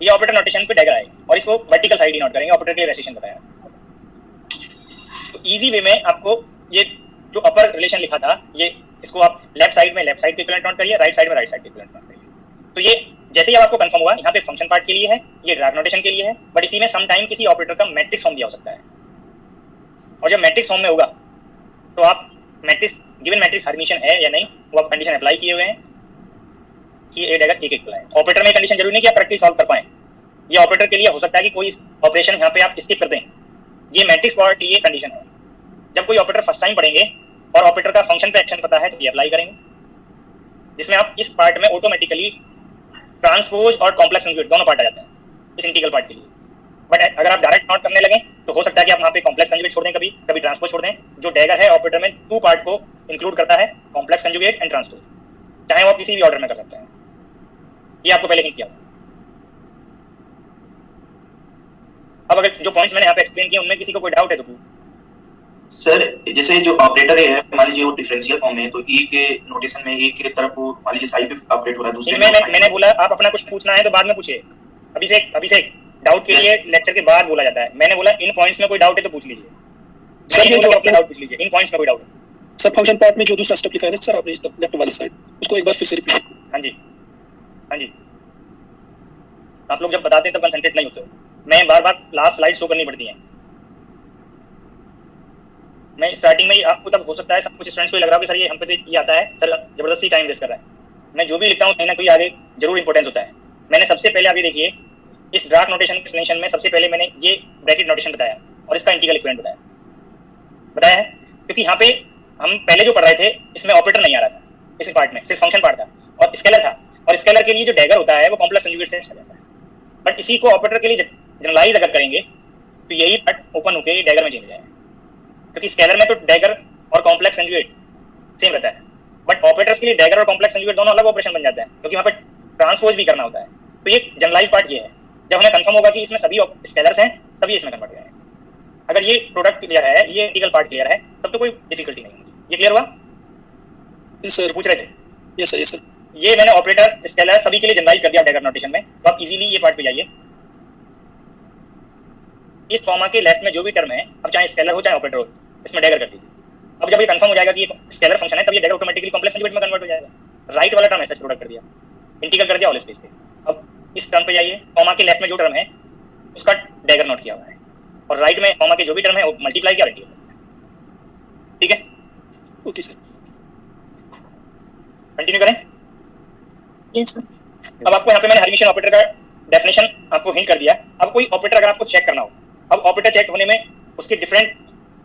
[SPEAKER 1] ये ऑपरेटर नोटेशन पे डैगर आएगा, और इसको वर्टिकल साइड ही नोट करेंगे, ऑपरेटर के लिए रेस्ट्रिक्शन बताया। तो इजी वे में आपको ये जो अपर रिलेशन लिखा था, ये इसको आप लेफ्ट साइड में लेफ्ट साइड के इक्विवेलेंट नोट करिए, राइट साइड में राइट साइड के इक्विवेलेंट नोट करिए। तो ये जैसे ही आपको कंफर्म हुआ, यहाँ पे फंक्शन पार्ट के लिए है, ये ड्रैग नोटेशन के लिए है, बट इसी में सम टाइम किसी ऑपरेटर का मैट्रिक्स फॉर्म दिया हो सकता है, और जब मैट्रिक्स फॉर्म में होगा तो आप मैट्रिक्स गिवन मैट्रिक्स हर्मिशन है या नहीं वो आप कंडीशन अप्लाई किए हुए हैं कि ए डैगर एक इक्वल है। ऑपरेटर में कंडीशन जरूरी नहीं कि आप प्रैक्टिकली सॉल्व कर पाएं, ये ऑपरेटर के लिए हो सकता है कि कोई ऑपरेशन यहाँ पे आप स्किप कर दें, ये मैट्रिक्स पार्ट ये कंडीशन है। जब कोई ऑपरेटर फर्स्ट टाइम पढ़ेंगे और ऑपरेटर का फंक्शन पे एक्शन पता है तो ये अप्लाई करेंगे, जिसमें आप इस पार्ट में ऑटोमेटिकली ट्रांसपोज और कॉम्प्लेक्स कंजुगेट दोनों पार्ट आ जाते हैं इस इंटीग्रल पार्ट के लिए। बट अगर आप डायरेक्ट नोट करने लगे तो हो सकता है कि आप वहाँ पे कॉम्प्लेक्स कंजुगेट छोड़ दें, कभी कभी ट्रांसपोज छोड़ दें। जो डैगर है ऑपरेटर में टू पार्ट को इंक्लूड करता है, कॉम्प्लेक्स कंजुगेट एंड ट्रांसपोज, चाहे वो आप किसी भी ऑर्डर में कर सकते हैं। ये आपको पहले नहीं किया। अब अगर जो पॉइंट्स मैंने यहाँ पे एक्सप्लेन किए उनमें किसी को कोई डाउट है तो
[SPEAKER 3] सर जैसे जो ऑपरेटर है मान लीजिए वो डिफरेंशियल फॉर्म है, तो ए के नोटेशन में ए के तरफ वो मान लीजिए साइड पे ऑपरेट हो रहा है, दूसरे में
[SPEAKER 1] मैंने बोला आप अपना कुछ पूछना है तो बाद में पूछिए। अभिषेक डाउट के लिए लेक्चर के बाद बोला जाता है, मैंने बोला इन पॉइंट्स में कोई डाउट है तो पूछ लीजिए सर। ये जो अपना डाउट पूछ लीजिए, इन पॉइंट्स में कोई डाउट है
[SPEAKER 2] सर। फंक्शन पार्ट में जो दूसरा स्टेप लिखा है ना सर आपने इस लेफ्ट वाली साइड, उसको एक बार फिर से रिपीट।
[SPEAKER 1] हाँ जी आप लोग जब बताते हैं तब कंसंट्रेट नहीं होते हो, मैं बार बार लास्ट स्लाइड शो करनी पड़ती है। मैं स्टार्टिंग में ही आपको तब हो सकता है सब कुछ स्टूडेंट्स को लग रहा है कि सर ये हम पे तो ये आता है सर, जबरदस्ती टाइम वेस्ट कर रहा है। मैं जो भी लिखता हूँ कहीं ना कहीं आगे जरूर इंपॉर्टेंस होता है। मैंने सबसे पहले अभी देखिए इस ड्राफ्ट नोटेशन एक्सप्लेनेशन में सबसे पहले मैंने ये ब्रैकेट नोटेशन बताया और इसका इंटीग्रल इक्विवेलेंट बताया है, क्योंकि यहाँ पे हम पहले जो पढ़ रहे थे इसमें ऑपरेटर नहीं आ रहा था, इस पार्ट में सिर्फ फंक्शन पार्ट था और स्केलर था, और स्केलर के लिए जो डैगर होता है वो कॉम्प्लेक्स कंजुगेट से चला जाता है। बट इसी को ऑपरेटर के लिए जनरलाइज अगर करेंगे तो यही पार्ट ओपन होकर डैगर में चेंज जाएगा, क्योंकि स्केलर में तो डैगर और कॉम्प्लेक्स कंजुगेट सेम रहता है, बट ऑपरेटर्स के लिए डैगर और कॉम्प्लेक्स कंजुगेट दोनों अलग ऑपरेशन बन जाता है, क्योंकि वहाँ पे ट्रांसपोज भी करना होता है। तो ये जनरलाइज पार्ट ये है, जब हमें कंफर्म होगा कि इसमें सभी स्केलर्स हैं तभी इसमें कन्वर्ट करेंगे। अगर ये प्रोडक्ट क्लियर है, ये इंटीग्रल पार्ट क्लियर है, तब तो कोई डिफिकल्टी नहीं है। ये क्लियर हुआ?
[SPEAKER 2] Yes sir.
[SPEAKER 1] पूछ रहे थे?
[SPEAKER 2] Yes sir.
[SPEAKER 1] ये मैंने ऑपरेटर्स स्केलर सभी के लिए जनरलाइज कर दिया डैगर नोटेशन में, तो आप इजीली ये पार्ट पे जाइए। इस फॉर्मा के लेफ्ट में जो भी टर्म है, अब चाहे स्केलर हो चाहे ऑपरेटर हो, इसमें डैगर कर दीजिए। अब जब ये कंफर्म हो जाएगा कि ये स्केलर फंक्शन है तब ये डैगर ऑटोमेटिकली कॉम्प्लेक्स कंजुगेट में कन्वर्ट हो जाएगा। राइट वाला टर्म ऐसा प्रोडक्ट कर दिया, इंटीग्रल कर दिया ऑल स्पेस पे। अब इस टर्म पे जाइए, फॉर्मा के लेफ्ट में जो टर्म है उसका डैगर नोट किया हुआ है, और राइट में फॉर्मा के जो भी टर्म है वो मल्टीप्लाई किया इंटीग्रल। ठीक है,
[SPEAKER 2] ओके सर,
[SPEAKER 1] कंटिन्यू करें।
[SPEAKER 4] Yes sir.
[SPEAKER 1] अब आपको यहाँ पे मैंने हर्मिशन ऑपरेटर का डेफिनेशन आपको हिंट कर दिया। अब कोई ऑपरेटर अगर आपको चेक करना हो, अब ऑपरेटर चेक होने में उसके डिफरेंट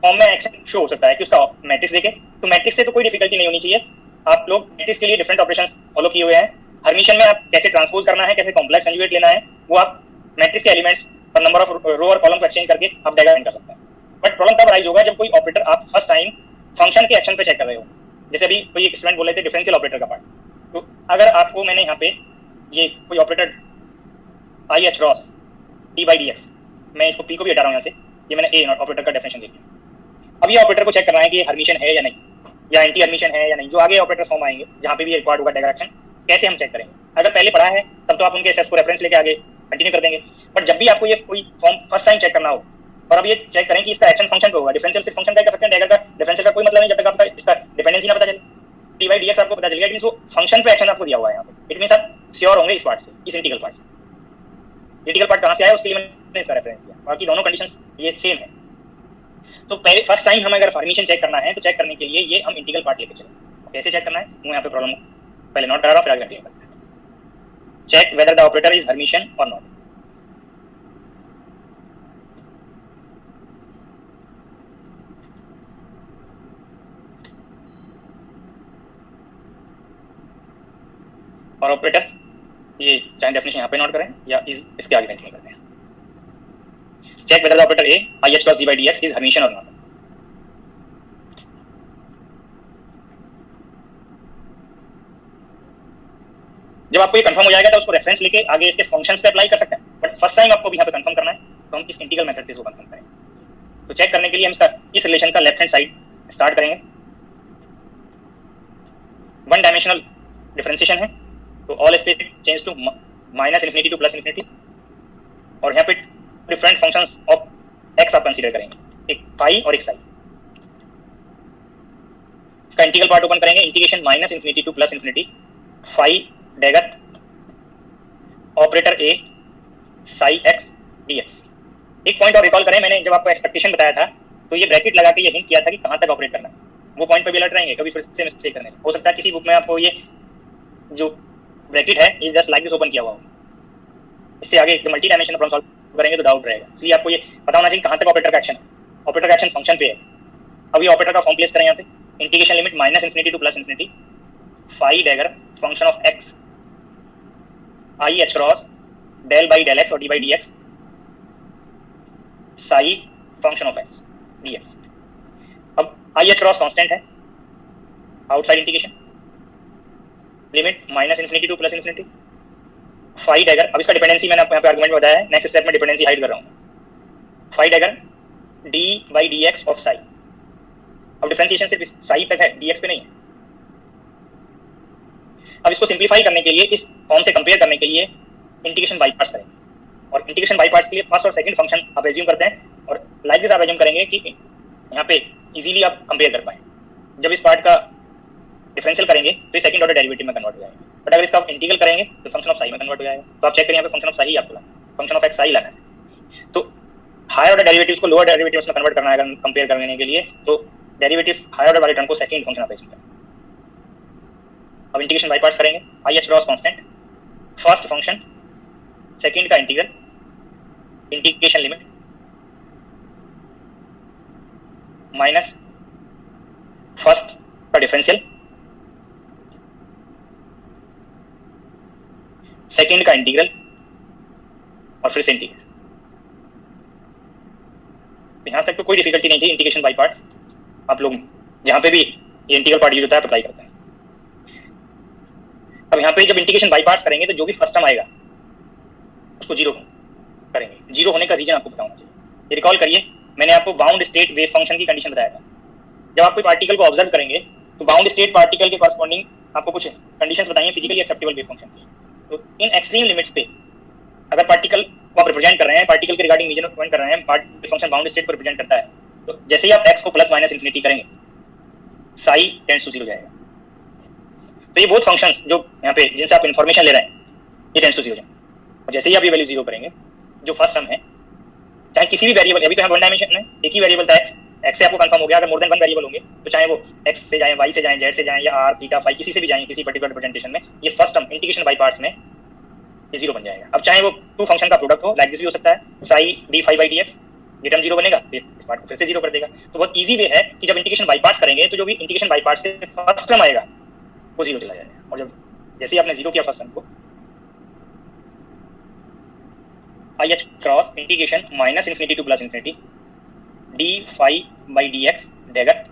[SPEAKER 1] फॉर्म में एक्शन शो हो सकता है कि उसका मैट्रिक्स देखे, तो मैट्रिक्स से तो कोई डिफिकल्टी नहीं होनी चाहिए। आप लोग मैट्रिक्स के लिए डिफरेंट ऑपरेशंस फॉलो किए हुए हैं। हर्मिशन में आप कैसे ट्रांसपोज करना है, कैसे कॉम्प्लेक्स कंजुगेट लेना है, वो आप मैट्रिक्स के एलिमेंट्स और नंबर ऑफ रो और कॉलम को एक्सचेंज करके आप डायग्राम कर सकते हैं। बट प्रॉब्लम तब राइज होगा जब कोई ऑपरेटर आप फर्स्ट टाइम फंक्शन के एक्शन पे चेक कर रहे हो, जैसे अभी कोई एक स्टूडेंट बोले थे डिफरेंशियल ऑपरेटर का पार्ट। तो अगर आपको मैंने यहाँ पे ये कोई operator I H cross D by D x, मैं इसको पी को भी हटा रहा हूँ यहाँ से, ये मैंने ए नॉट ऑपरेटर का डेफिनेशन देख लिया। अब ये ऑपरेटर को चेक करना है कि ये हर्मिशन है या नहीं, या एंटी हर्मिशन है या नहीं। जो आगे ऑपरेटर्स फॉर्म आएंगे जहाँ पे भी रिक्वायर्ड होगा डैगर एक्शन, कैसे हम चेक करेंगे? अगर पहले पढ़ा है तब तो आप उनके स्टेप्स को रेफरेंस लेके आगे कंटिन्यू कर देंगे। बट जब भी आपको ये कोई फॉर्म फर्स्ट टाइम चेक करना हो, और अब ये चेक करें कि इसका एक्शन फंक्शन पे होगा। डिफरेंशियल सिर्फ फंक्शन का कर सकते हैं, डैगर का डिफरेंशियल का कोई मतलब नहीं जब तक आपका इसका डिपेंडेंसी ना पता चले। डी बाई डी एक्स आपको पता चल गया कि फंक्शन पे एक्शन आपको दिया हुआ है यहाँ पे, इट मींस आप श्योर होंगे इस पार्ट से, इस इंटीग्रल पार्ट से। इंटीग्रल पार्ट कहाँ से आया उसके लिए मैंने इसका रेफरेंस दिया, बाकी दोनों कंडीशंस ये सेम है। तो पहले फर्स्ट टाइम हमें अगर फॉर्मेशन चेक करना है तो चेक करने के लिए ये हम इंटीग्रल पार्ट लेके चलें। कैसे चेक करना है मैं यहाँ पे प्रॉब्लम पहले नोट करा रहा हूँ, फिर आगे कंटिन्यू करते हैं। Check whether the operator is Hermitian और नॉट। और ऑपरेटर ये चाहे डेफिनेशन यहाँ पे नोट करें या इसके आगे नहीं करते हैं। Check whether the operator A I H cross D by D X is Hermitian और नॉट। जब आपको ये कंफर्म हो जाएगा तो उसको रेफरेंस लेके आगे इसके फंक्शंस पे अप्लाई कर सकते हैं, बट फर्स्ट टाइम आपको भी यहाँ पे कंफर्म करना है तो हम इस इंटीग्रल मेथड से इसको कंफर्म करेंगे। तो चेक करने के लिए हम इस रिलेशन का लेफ्ट हैंड साइड स्टार्ट करेंगे। वन डायमेंशनल डिफरेंशिएशन है तो all space change to minus infinity to plus infinity, और यहाँ पे डिफरेंट फंक्शंस ऑफ एक्स आप कंसीडर करेंगे, एक फाई और एक साई। इसका इंटीग्रल पार्ट ओपन करेंगे, integration minus infinity to plus infinity phi dagger operator A psi x d x. एक पॉइंट और रिकॉल करें, मैंने जब आपको एक्सपेक्टेशन बताया था तो ये ब्रैकेट लगा के ये हिंट किया था कि कहां तक ऑपरेट करना है, वो पॉइंट पे भी अलर्ट रहेंगे, कभी फिर से मिस्टेक करने हो सकता है किसी बुक में आपको ये जो ब्रैकेट है ये जस्ट लाइक दिस ओपन किया हुआ हो, इससे आगे जो मल्टी डायमेंशनल प्रॉब्लम सॉल्व करेंगे तो डाउट रहेगा, इसलिए आपको ये पता होना चाहिए कहां तक ऑपरेटर का एक्शन है। ऑपरेटर का एक्शन फंक्शन पे है। अब ये ऑपरेटर का फॉर्म प्लेस करें यहाँ पे, integration limit minus infinity to plus infinity phi dagger function of x i H cross del by del x और d by D x psi function of x d x. अब आई एच क्रॉस कांस्टेंट है, outside integration limit minus infinity to plus infinity phi dagger. अब इसका डिपेंडेंसी मैंने आपको यहाँ पे आर्गुमेंट में बताया है, नेक्स्ट स्टेप में डिपेंडेंसी हाइड कर रहा हूँ। Phi dagger D by D X of psi. अब डिफरेंशिएशन सिर्फ साई तक है, डी एक्स पे नहीं है। अब इसको सिंप्लीफाई करने के लिए, इस फॉर्म से कंपेयर करने के लिए इंटीग्रेशन बाई पार्ट्स करेंगे, और इंटीग्रेशन बाई पार्ट्स के लिए फर्स्ट और सेकंड फंक्शन आप एज्यूम करते हैं और लाइक दिस आप एज्यूम करेंगे कि यहाँ पे इजीली आप कंपेयर कर पाए। जब इस पार्ट का डिफरेंशियल करेंगे तो ये सेकंड ऑर्डर डेरिवेटिव में कन्वर्ट हो जाएगा, बट अगर इसका इंटीग्रल करेंगे तो फंक्शन ऑफ साई में कन्वर्ट हो जाएगा। तो आप चेक करें यहाँ पे फंक्शन ऑफ साई आपको लाना, फंक्शन ऑफ एक्स साई लाना है। तो हायर ऑर्डर डेरिवेटिव्स को लोअर डेरिवेटिव्स में कन्वर्ट करना है कंपेयर करने के लिए, तो डेरिवेटिव्स हायर ऑर्डर वाले टर्म को सेकंड फंक्शन आप एज्यूम करें। अब इंटीग्रेशन बाई पार्ट्स करेंगे, i H cross constant first function second का integral integration limit minus first का डिफरेंशियल सेकंड का इंटीग्रल और फिर से इंटीग्रल। यहां तक तो कोई डिफिकल्टी नहीं थी इंटीग्रेशन बाई पार्ट्स, आप लोग जहां पे भी ये इंटीग्रल पार्ट यूज होता है अप्लाई करते हैं। अब यहाँ पे जब इंटीग्रेशन बाई पार्ट्स करेंगे तो जो भी फर्स्ट टर्म आएगा उसको जीरो करेंगे। जीरो होने का रीजन आपको पता होना चाहिए। ये रिकॉल करिए, मैंने आपको बाउंड स्टेट वेव फंक्शन की कंडीशन बताया था। जब आप कोई पार्टिकल को ऑब्जर्व करेंगे तो बाउंड स्टेट पार्टिकल के कॉरस्पॉन्डिंग आपको कुछ कंडीशंस बताइए फिजिकली एक्सेप्टेबल वेव फंक्शन की। तो इन एक्सट्रीम लिमिट्स पे अगर पार्टिकल को आप रिप्रेजेंट कर रहे हैं, पार्टिकल के रिगार्डिंग रीजन पॉइंट कर रहे हैं, वेव फंक्शन बाउंड स्टेट को रिप्रेजेंट करता है, तो जैसे ही आप एक्स को प्लस माइनस इन्फिनिटी करेंगे साई टेंड्स टू जीरो जाएगा। तो ये बहुत फंक्शंस जो यहाँ पे जिनसे आप इन्फॉर्मेशन ले रहे हैं ये टेंड्स टू जीरो जाए, और जैसे ही आप ये वैल्यू जीरो करेंगे जो फर्स्ट सम है चाहे किसी भी वेरिएबल, अभी तो यहाँ वन डायमेंशन में एक ही वेरिएबल था एक्स, एक्स से आपको कंफर्म हो गया, अगर मोर देन वन वेरिएबल होंगे तो चाहे वो एक्स से जाए, वाई से जाए, जेड से जाए या आर थीटा फाई किसी से भी जाए किसी पर्टिकुलर रिप्रेजेंटेशन में, ये first term integration by parts में ये जीरो बन जाएगा। अब चाहे वो टू फंक्शन का प्रोडक्ट हो, लाइक दिस भी हो सकता है psi D phi by D x, ये टर्म जीरो बनेगा फिर इस पार्ट को फिर से जीरो कर देगा। तो बहुत ईजी वे है कि जब इंटीग्रेशन बाई पार्ट्स करेंगे तो जो भी इंटीग्रेशन बाई पार्ट्स से फर्स्ट टर्म आएगा वो जीरो चला जाएगा, और जब जैसे ही आपने जीरो किया फर्स्ट टर्म को i H cross integration minus infinity to plus infinity d phi by D x dagger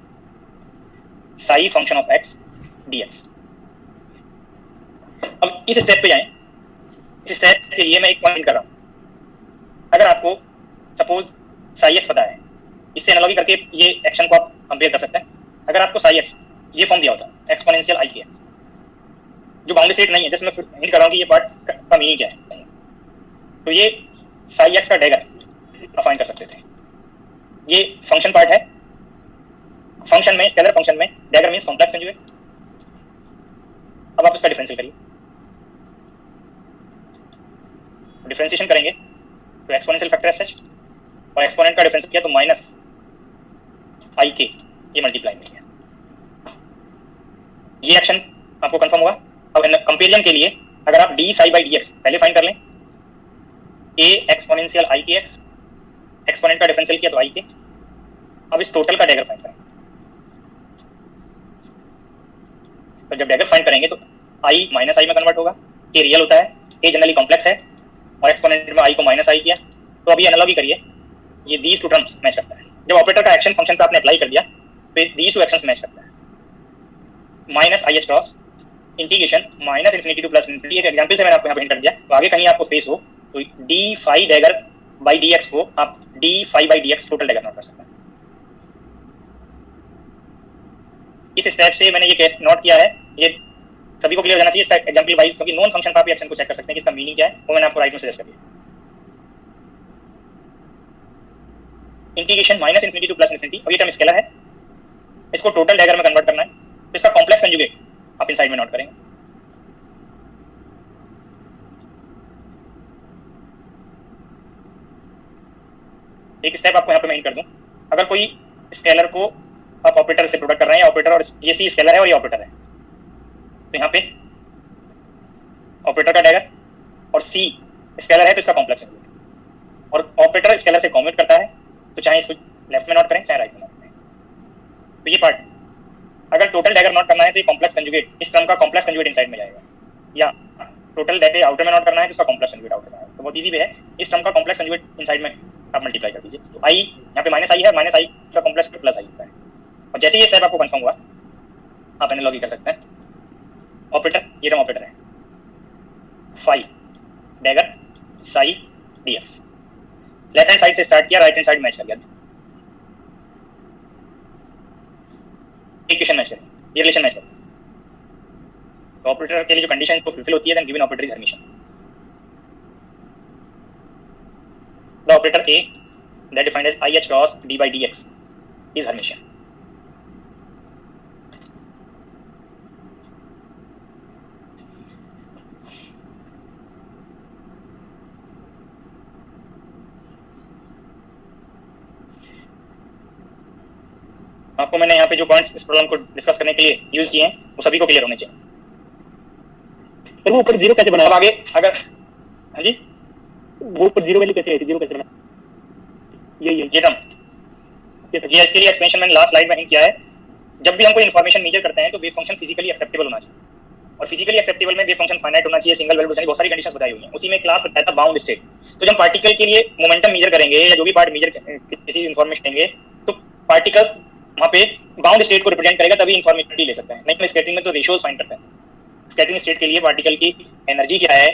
[SPEAKER 1] psi function of x d x. अब इस स्टेप पे जाएं, इस स्टेप के लिए मैं एक पॉइंट कर रहा हूं। अगर आपको सपोज साई एक्स पता है, इससे एनालॉजी करके ये एक्शन को आप कंपेयर कर सकते हैं। अगर आपको साई एक्स ये फॉर्म दिया होता एक्सपोनेंशियल आई के एक्स जो बाउंड स्टेट नहीं है, जैसे मैं हिंट कर रहा हूं कि ये पार्ट का मीनिंग क्या है, तो ये साई एक्स का डेगर आप फाइंड कर सकते थे। ये फंक्शन पार्ट है, फंक्शन में स्केलर फंक्शन में डेगर मींस कॉम्प्लेक्स कंजुगेट। अब आप इसका डिफरेंशियल करिए, डिफरेंशिएशन करेंगे तो एक्सपोनेंशियल फैक्टर एस एच, और एक्सपोनेंट का डिफरेंशियल किया तो माइनस आई के, ये मल्टीप्लाई में है। ये एक्शन आपको कंफर्म हुआ। अब कंपेरिजन के लिए अगर आप D psi by D x पहले फाइंड कर लें, ए एक्सपोनेंशियल आई के एक्स, एक्सपोनेंट का डिफरेंशियल किया तो आई के। अब इस टोटल का डेगर फाइंड करें, तो जब डेगर फाइंड करेंगे तो आई माइनस आई में कन्वर्ट होगा, ए रियल होता है, ए जनरली कॉम्प्लेक्स है और एक्सपोनेंट में आई को माइनस आई किया, तो अभी एनालॉजी करिए, ये दीज टू टर्म्स मैच करता है। जब ऑपरेटर का एक्शन फंक्शन पे आपने अप्लाई कर दिया फिर दीज टू एक्शंस मैच करता है। Minus I H cross integration minus infinity to plus infinity, एक एग्जांपल से मैंने आपको यहाँ पे हिंट कर दिया, तो आगे कहीं आपको फेस हो तो D phi dagger by D X को आप D phi by D X total dagger note कर सकते हैं। इस स्टेप से मैंने ये केस नोट किया है, ये सभी को क्लियर होना चाहिए एग्जांपल वाइज, क्योंकि नॉन फंक्शन का भी एक्शन को चेक कर सकते हैं कि इसका मीनिंग क्या है, वो मैंने आपको राइट में सजेस्ट कर दिया। Integration minus infinity to plus infinity, और ये टर्म स्केलर है, इसको टोटल डैगर में कन्वर्ट करना है, तो इसका कॉम्प्लेक्स कंजुगेट आप इन साइड में नोट करेंगे। एक स्टेप आपको यहाँ पे मैं कर दूं, अगर कोई स्केलर को आप ऑपरेटर से प्रोडक्ट कर रहे हैं, ऑपरेटर और ये सी स्केलर है और ये ऑपरेटर है, तो यहाँ पे ऑपरेटर का डैगर और सी स्केलर है तो इसका कॉम्प्लेक्स कंजुगेट, और ऑपरेटर स्केलर से कॉम्यूट करता है, तो चाहे इसको लेफ्ट में नोट करें चाहे राइट में नोट करें। तो ये पार्ट अगर टोटल डैगर नोट करना है तो ये कॉम्प्लेक्स कंजुगेट इस टर्म का कॉम्प्लेक्स कंजुगेट इनसाइड में जाएगा, या टोटल डैगर आउटर में नोट करना है तो इसका कॉम्प्लेक्स कंजुगेट आउटर में आएगा। तो बहुत इजी वे है, इस टर्म का कॉम्प्लेक्स कंजुगेट इनसाइड में आप मल्टीप्लाई कर दीजिए, तो आई यहाँ पे माइनस आई है, माइनस आई का कॉम्प्लेक्स प्लस आई होता है, और जैसे ये स्टेप आपको कंफर्म हुआ आप एनालॉजी कर सकते हैं। ऑपरेटर, ये टर्म ऑपरेटर है, phi dagger psi DX, left hand side से स्टार्ट किया, राइट हैंड साइड मैच कर गया, इक्वेशन मैच करें, ये रिलेशन मैच करें, तो ऑपरेटर के लिए जो कंडीशन को फुलफिल होती है, then given operator is Hermitian. The operator A that defined as IH cross D by DX is Hermitian. आपको मैंने यहाँ पे जो पॉइंट्स इस प्रॉब्लम को डिस्कस करने के लिए यूज किए हैं वो सभी को क्लियर होने चाहिए।
[SPEAKER 5] फिर वो ऊपर जीरो कैसे बना?
[SPEAKER 1] अब आगे अगर हाँ जी
[SPEAKER 5] वो ऊपर जीरो वैल्यू कैसे आई थी? जीरो कैसे बना?
[SPEAKER 1] ये टर्म ये इसके लिए एक्सपेंशन मैंने लास्ट स्लाइड में हिंट किया है। जब भी हम कोई इन्फॉर्मेशन मेजर करते हैं तो वेव फंक्शन फिजिकली एक्सेप्टेबल होना चाहिए, और फिजिकली एक्सेप्टेबल में वेव फंक्शन फाइनाइट होना चाहिए, सिंगल वैल्यूड होना चाहिए, बहुत सारी कंडीशंस बताई हुई हैं। उसी में क्लास बताया था बाउंड स्टेट। तो जब पार्टिकल के लिए मोमेंटम मेजर करेंगे या जो भी पार्ट मेजर किसी इन्फॉर्मेशन देंगे तो पार्टिकल्स वहाँ पे बाउंड स्टेट को रिप्रेजेंट करेगा, तभी इन्फॉर्मेशन ले सकते हैं। नहीं तो स्कैटरिंग में तो रेशियोज फाइंड करते हैं। स्कैटरिंग स्टेट के लिए पार्टिकल की एनर्जी क्या है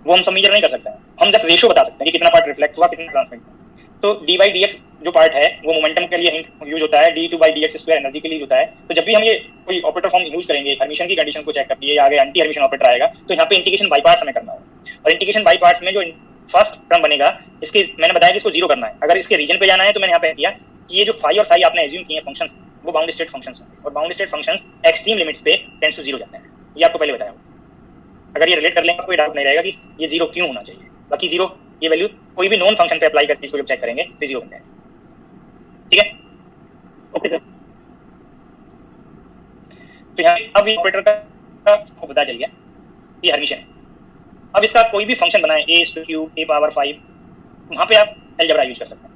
[SPEAKER 1] वो हम सब मेजर नहीं कर सकते हैं, हम जस्ट रेशियो बता सकते हैं कि कितना पार्ट रिफ्लेक्ट हुआ, कितना ट्रांसमिट हुआ। तो डी बाई डी एक्स जो पार्ट है वो मोमेंटम के लिए यूज होता है, D two by D x square energy के लिए होता है। तो जब भी हम ये कोई ऑपरेटर फॉर्म यूज करेंगे, हर्मिशन की कंडीशन को चेक कर लिए, आगे एंटी हर्मिशन ऑपरेटर आएगा, तो यहाँ पे इंटीग्रेशन बाई पार्ट्स हमें करना होगा। और इंटीग्रेशन बाई पार्ट्स में जो फर्स्ट टर्म बनेगा, इसके मैंने बताया कि इसको जीरो करना है। अगर इसके रीजन पे जाना है तो मैंने यहाँ पे किया कि ये जो फाई और साई आपने एज्यूम किए हैं फंक्शंस, वो बाउंड स्टेट फंक्शंस हैं, और bound state functions extreme limits पे टेंड्स टू जीरो जाते हैं। ये आपको पहले बताया। अगर ये रिलेट कर लेंगे कोई डाउट नहीं रहेगा कि ये जीरो क्यों होना चाहिए। बाकी जीरो ये वैल्यू कोई भी नॉन फंक्शन पे अप्लाई करके इसको जब चेक करेंगे तो जीरो बन जाएगा। ठीक है, ओके सर। तो यहाँ अब ये ऑपरेटर का आपको पता चल गया ये हर्मिशन है। अब इसका कोई भी फंक्शन बनाए a क्यूब a पावर 5, वहाँ पे आप अलजेब्रा यूज कर सकते हैं।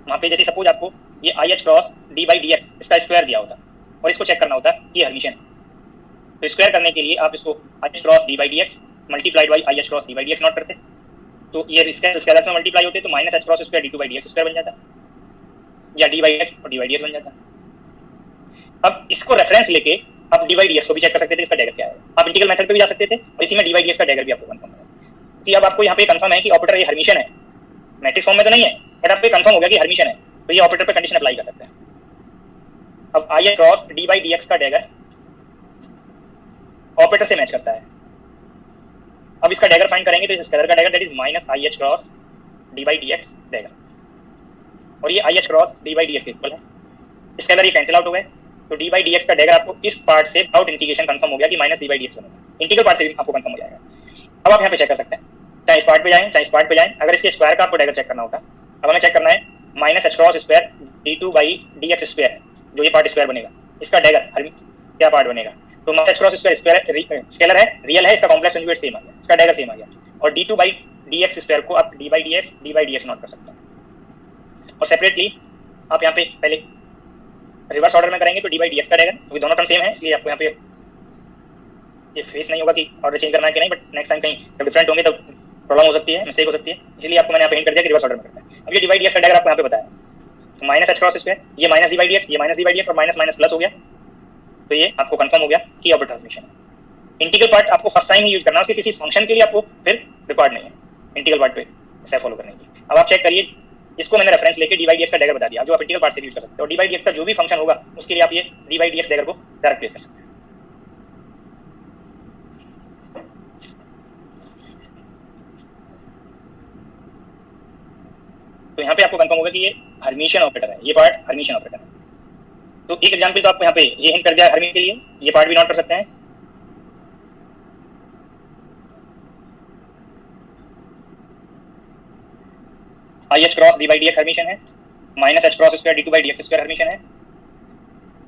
[SPEAKER 1] वहाँ पे जैसे सपोज आपको ये IH cross d by D x इसका स्क्वायर दिया होता और इसको चेक करना होता कि हर्मिशन है। तो स्क्वायर करने के लिए आप इसको IH cross d by D x multiplied by IH cross d by D x note करते, तो ये स्केलर्स में मल्टीप्लाई होते तो minus h cross square d2 by D x square बन जाता, या d बाई एक्स और d बाई डी एक्स बन जाता। अब इसको रेफरेंस लेके आप d बाई डी एक्स को भी चेक कर सकते थे इसका डैगर क्या है। आप इंटीग्रल मेथड पे भी जा सकते थे और इसी में d बाई डी एक्स का डैगर भी आपको कंफर्म है कि अब आपको यहाँ पे कंफर्म है कि ऑपरेटर ये हर्मिशन है। मैट्रिक्स फॉर्म में तो नहीं है बट आपको कंफर्म हो गया कि हर्मिशन है, तो ये ऑपरेटर पे कंडीशन अप्लाई कर सकते हैं। अब IH cross d by D x का डैगर ऑपरेटर से मैच करता है। अब इसका डैगर फाइंड करेंगे तो इस स्केलर का dagger that is minus IH cross d by D x dagger, और ये IH cross d by D x equal है। स्केलर ये कैंसिल आउट हो गए, तो d बाई डी एक्स का डैगर आपको इस पार्ट से आउट इंटीग्रेशन कंफर्म हो गया कि minus d by D x बनेगा। इंटीग्रल पार्ट से आपको कंफर्म हो जाएगा। अब आप यहाँ पे चेक कर सकते हैं, चाहे इस पार्ट पे जाएं चाहे इस पार्ट पे जाएं। अगर इसके स्क्वायर का आपको डैगर चेक करना होता, अब हमें चेक करना है minus h cross square d2 by D x square, जो ये पार्ट स्क्वायर बनेगा, इसका डैगर क्या पार्ट बनेगा। तो minus h cross square scalar है, रियल है, इसका कॉम्प्लेक्स कंजुगेट सेम आ गया, इसका डैगर सेम आ गया। और d2 by D x square को आप d by D x note कर सकते हैं। और सेपरेटली आप यहाँ पे पहले रिवर्स ऑर्डर में करेंगे तो d बाई डी एक्स का डैगर, क्योंकि दोनों टर्म सेम है इसलिए आपको यहाँ पे ये फेस नहीं होगा कि ऑर्डर चेंज करना है कि नहीं, बट नेक्स्ट टाइम कहीं जब डिफरेंट होंगे तब प्रॉब्लम हो सकती है, मिस्टेक हो सकती है, इसलिए आपको मैंने यहाँ पे हिंट कर दिया कि रिवर्स ऑर्डर में करना है। अब ये डिवाइड डीएक्स का डायग्राम आपको यहाँ पे बताया, तो माइनस एच क्रॉस स्क्वायर, ये माइनस डिवाइड डीएक्स, ये माइनस डिवाइड डीएक्स और माइनस माइनस प्लस हो गया, तो ये आपको कंफर्म हो गया कि ऑपरेटर ट्रांसमिशन है। इंटीग्रल पार्ट आपको फर्स्ट टाइम ही यूज करना है, उसके किसी फंक्शन के लिए आपको फिर रिकॉर्ड नहीं है इंटीग्रल पार्ट पे ऐसा फॉलो करने की। अब आप चेक करिए, इसको मैंने रेफरेंस लेके डी बाई डी एक्स का डैगर बता दिया, जो आप इंटीग्रल पार्ट से यूज कर सकते हो। और डी बाई डी एक्स का जो भी फंक्शन होगा उसके लिए आप ये D by D x dagger को डायरेक्ट प्लेस कर सकते हैं। तो यहाँ पे आपको कंफर्म होगा कि ये हर्मिशियन ऑपरेटर है, ये पार्ट हर्मिशियन ऑपरेटर है। तो एक एग्जांपल तो आपको यहाँ पे ये हिंट कर दिया हर्मी के लिए, ये पार्ट भी नोट कर सकते हैं। I H cross D by D x Hermitian है, minus h cross square d two by D x square Hermitian है,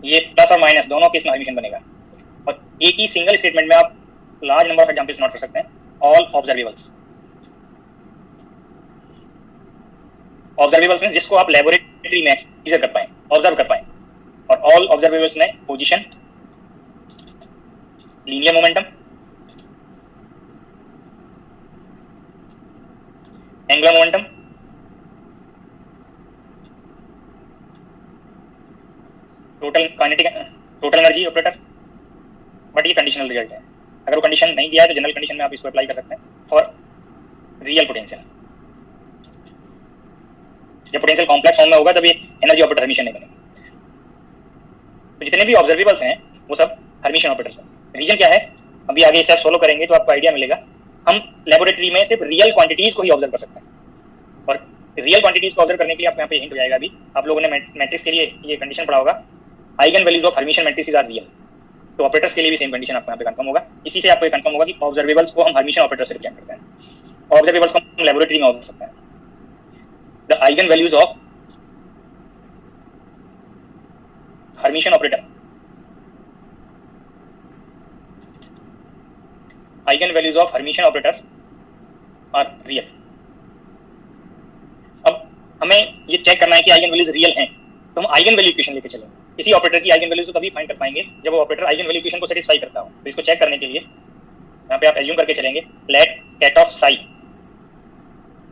[SPEAKER 1] ये प्लस और माइनस दोनों केस में हर्मिशियन बनेगा। और एक ही सिंगल स्टेटमेंट में आप large number of examples note कर सकते हैं। ऑल ऑब्जर्वेबल्स, ऑब्जर्वेबल्स में जिसको आप लेबोरेटरी में एक्सपीरियंस कर पाए, ऑब्जर्व कर पाए, और ऑल ऑब्जर्वेबल्स में position, linear momentum, angular momentum, total kinetic, total energy operator. But ये कंडीशनल रिजल्ट है, अगर वो कंडीशन नहीं दिया है तो जनरल कंडीशन में आप इसको अप्लाई कर सकते हैं फॉर रियल पोटेंशियल। जब पोटेंशियल कॉम्प्लेक्स फॉर्म में होगा तब ये एनर्जी ऑपरेटर हर्मिशियन नहीं बनेगा। तो जितने भी ऑब्जर्वेबल्स हैं वो सब हर्मिशियन ऑपरेटर्स हैं। रीजन क्या है, अभी आगे स्टेप फॉलो करेंगे तो आपको आइडिया मिलेगा। हम लेबोरेटरी में सिर्फ रियल क्वांटिटीज को ही ऑब्जर्व कर सकते हैं, और रियल क्वांटिटीज को ऑब्जर्व करने के लिए आपको यहाँ पे हिंट हो जाएगा। अभी आप लोगों ने मैट्रिक्स के लिए ये कंडीशन पढ़ा होगा, eigen values of Hermitian matrices are real. तो ऑपरेटर्स के लिए भी सेम कंडीशन आपको यहाँ पे कंफर्म होगा। इसी से आपको ये कंफर्म होगा कि ऑब्जर्वेबल्स को हम हर्मिशियन ऑपरेटर से रिप्रेजेंट करते हैं। ऑब्जर्वेबल्स को हम लेबोरेटरी में ऑब्जर्व कर सकते हैं। The eigen values of Hermitian operator, eigen values of Hermitian operator are real. अब हमें ये चेक करना है कि आइगन वैल्यूज रियल हैं, तो हम आइगन वैल्यू इक्वेशन लेके चलेंगे। किसी ऑपरेटर की आइगन वैल्यूज को तभी फाइंड कर पाएंगे जब वो ऑपरेटर आइगन वैल्यू इक्वेशन को सेटिस्फाई करता हो। तो इसको चेक करने के लिए यहाँ पे आप एज्यूम करके चलेंगे, let ket of psi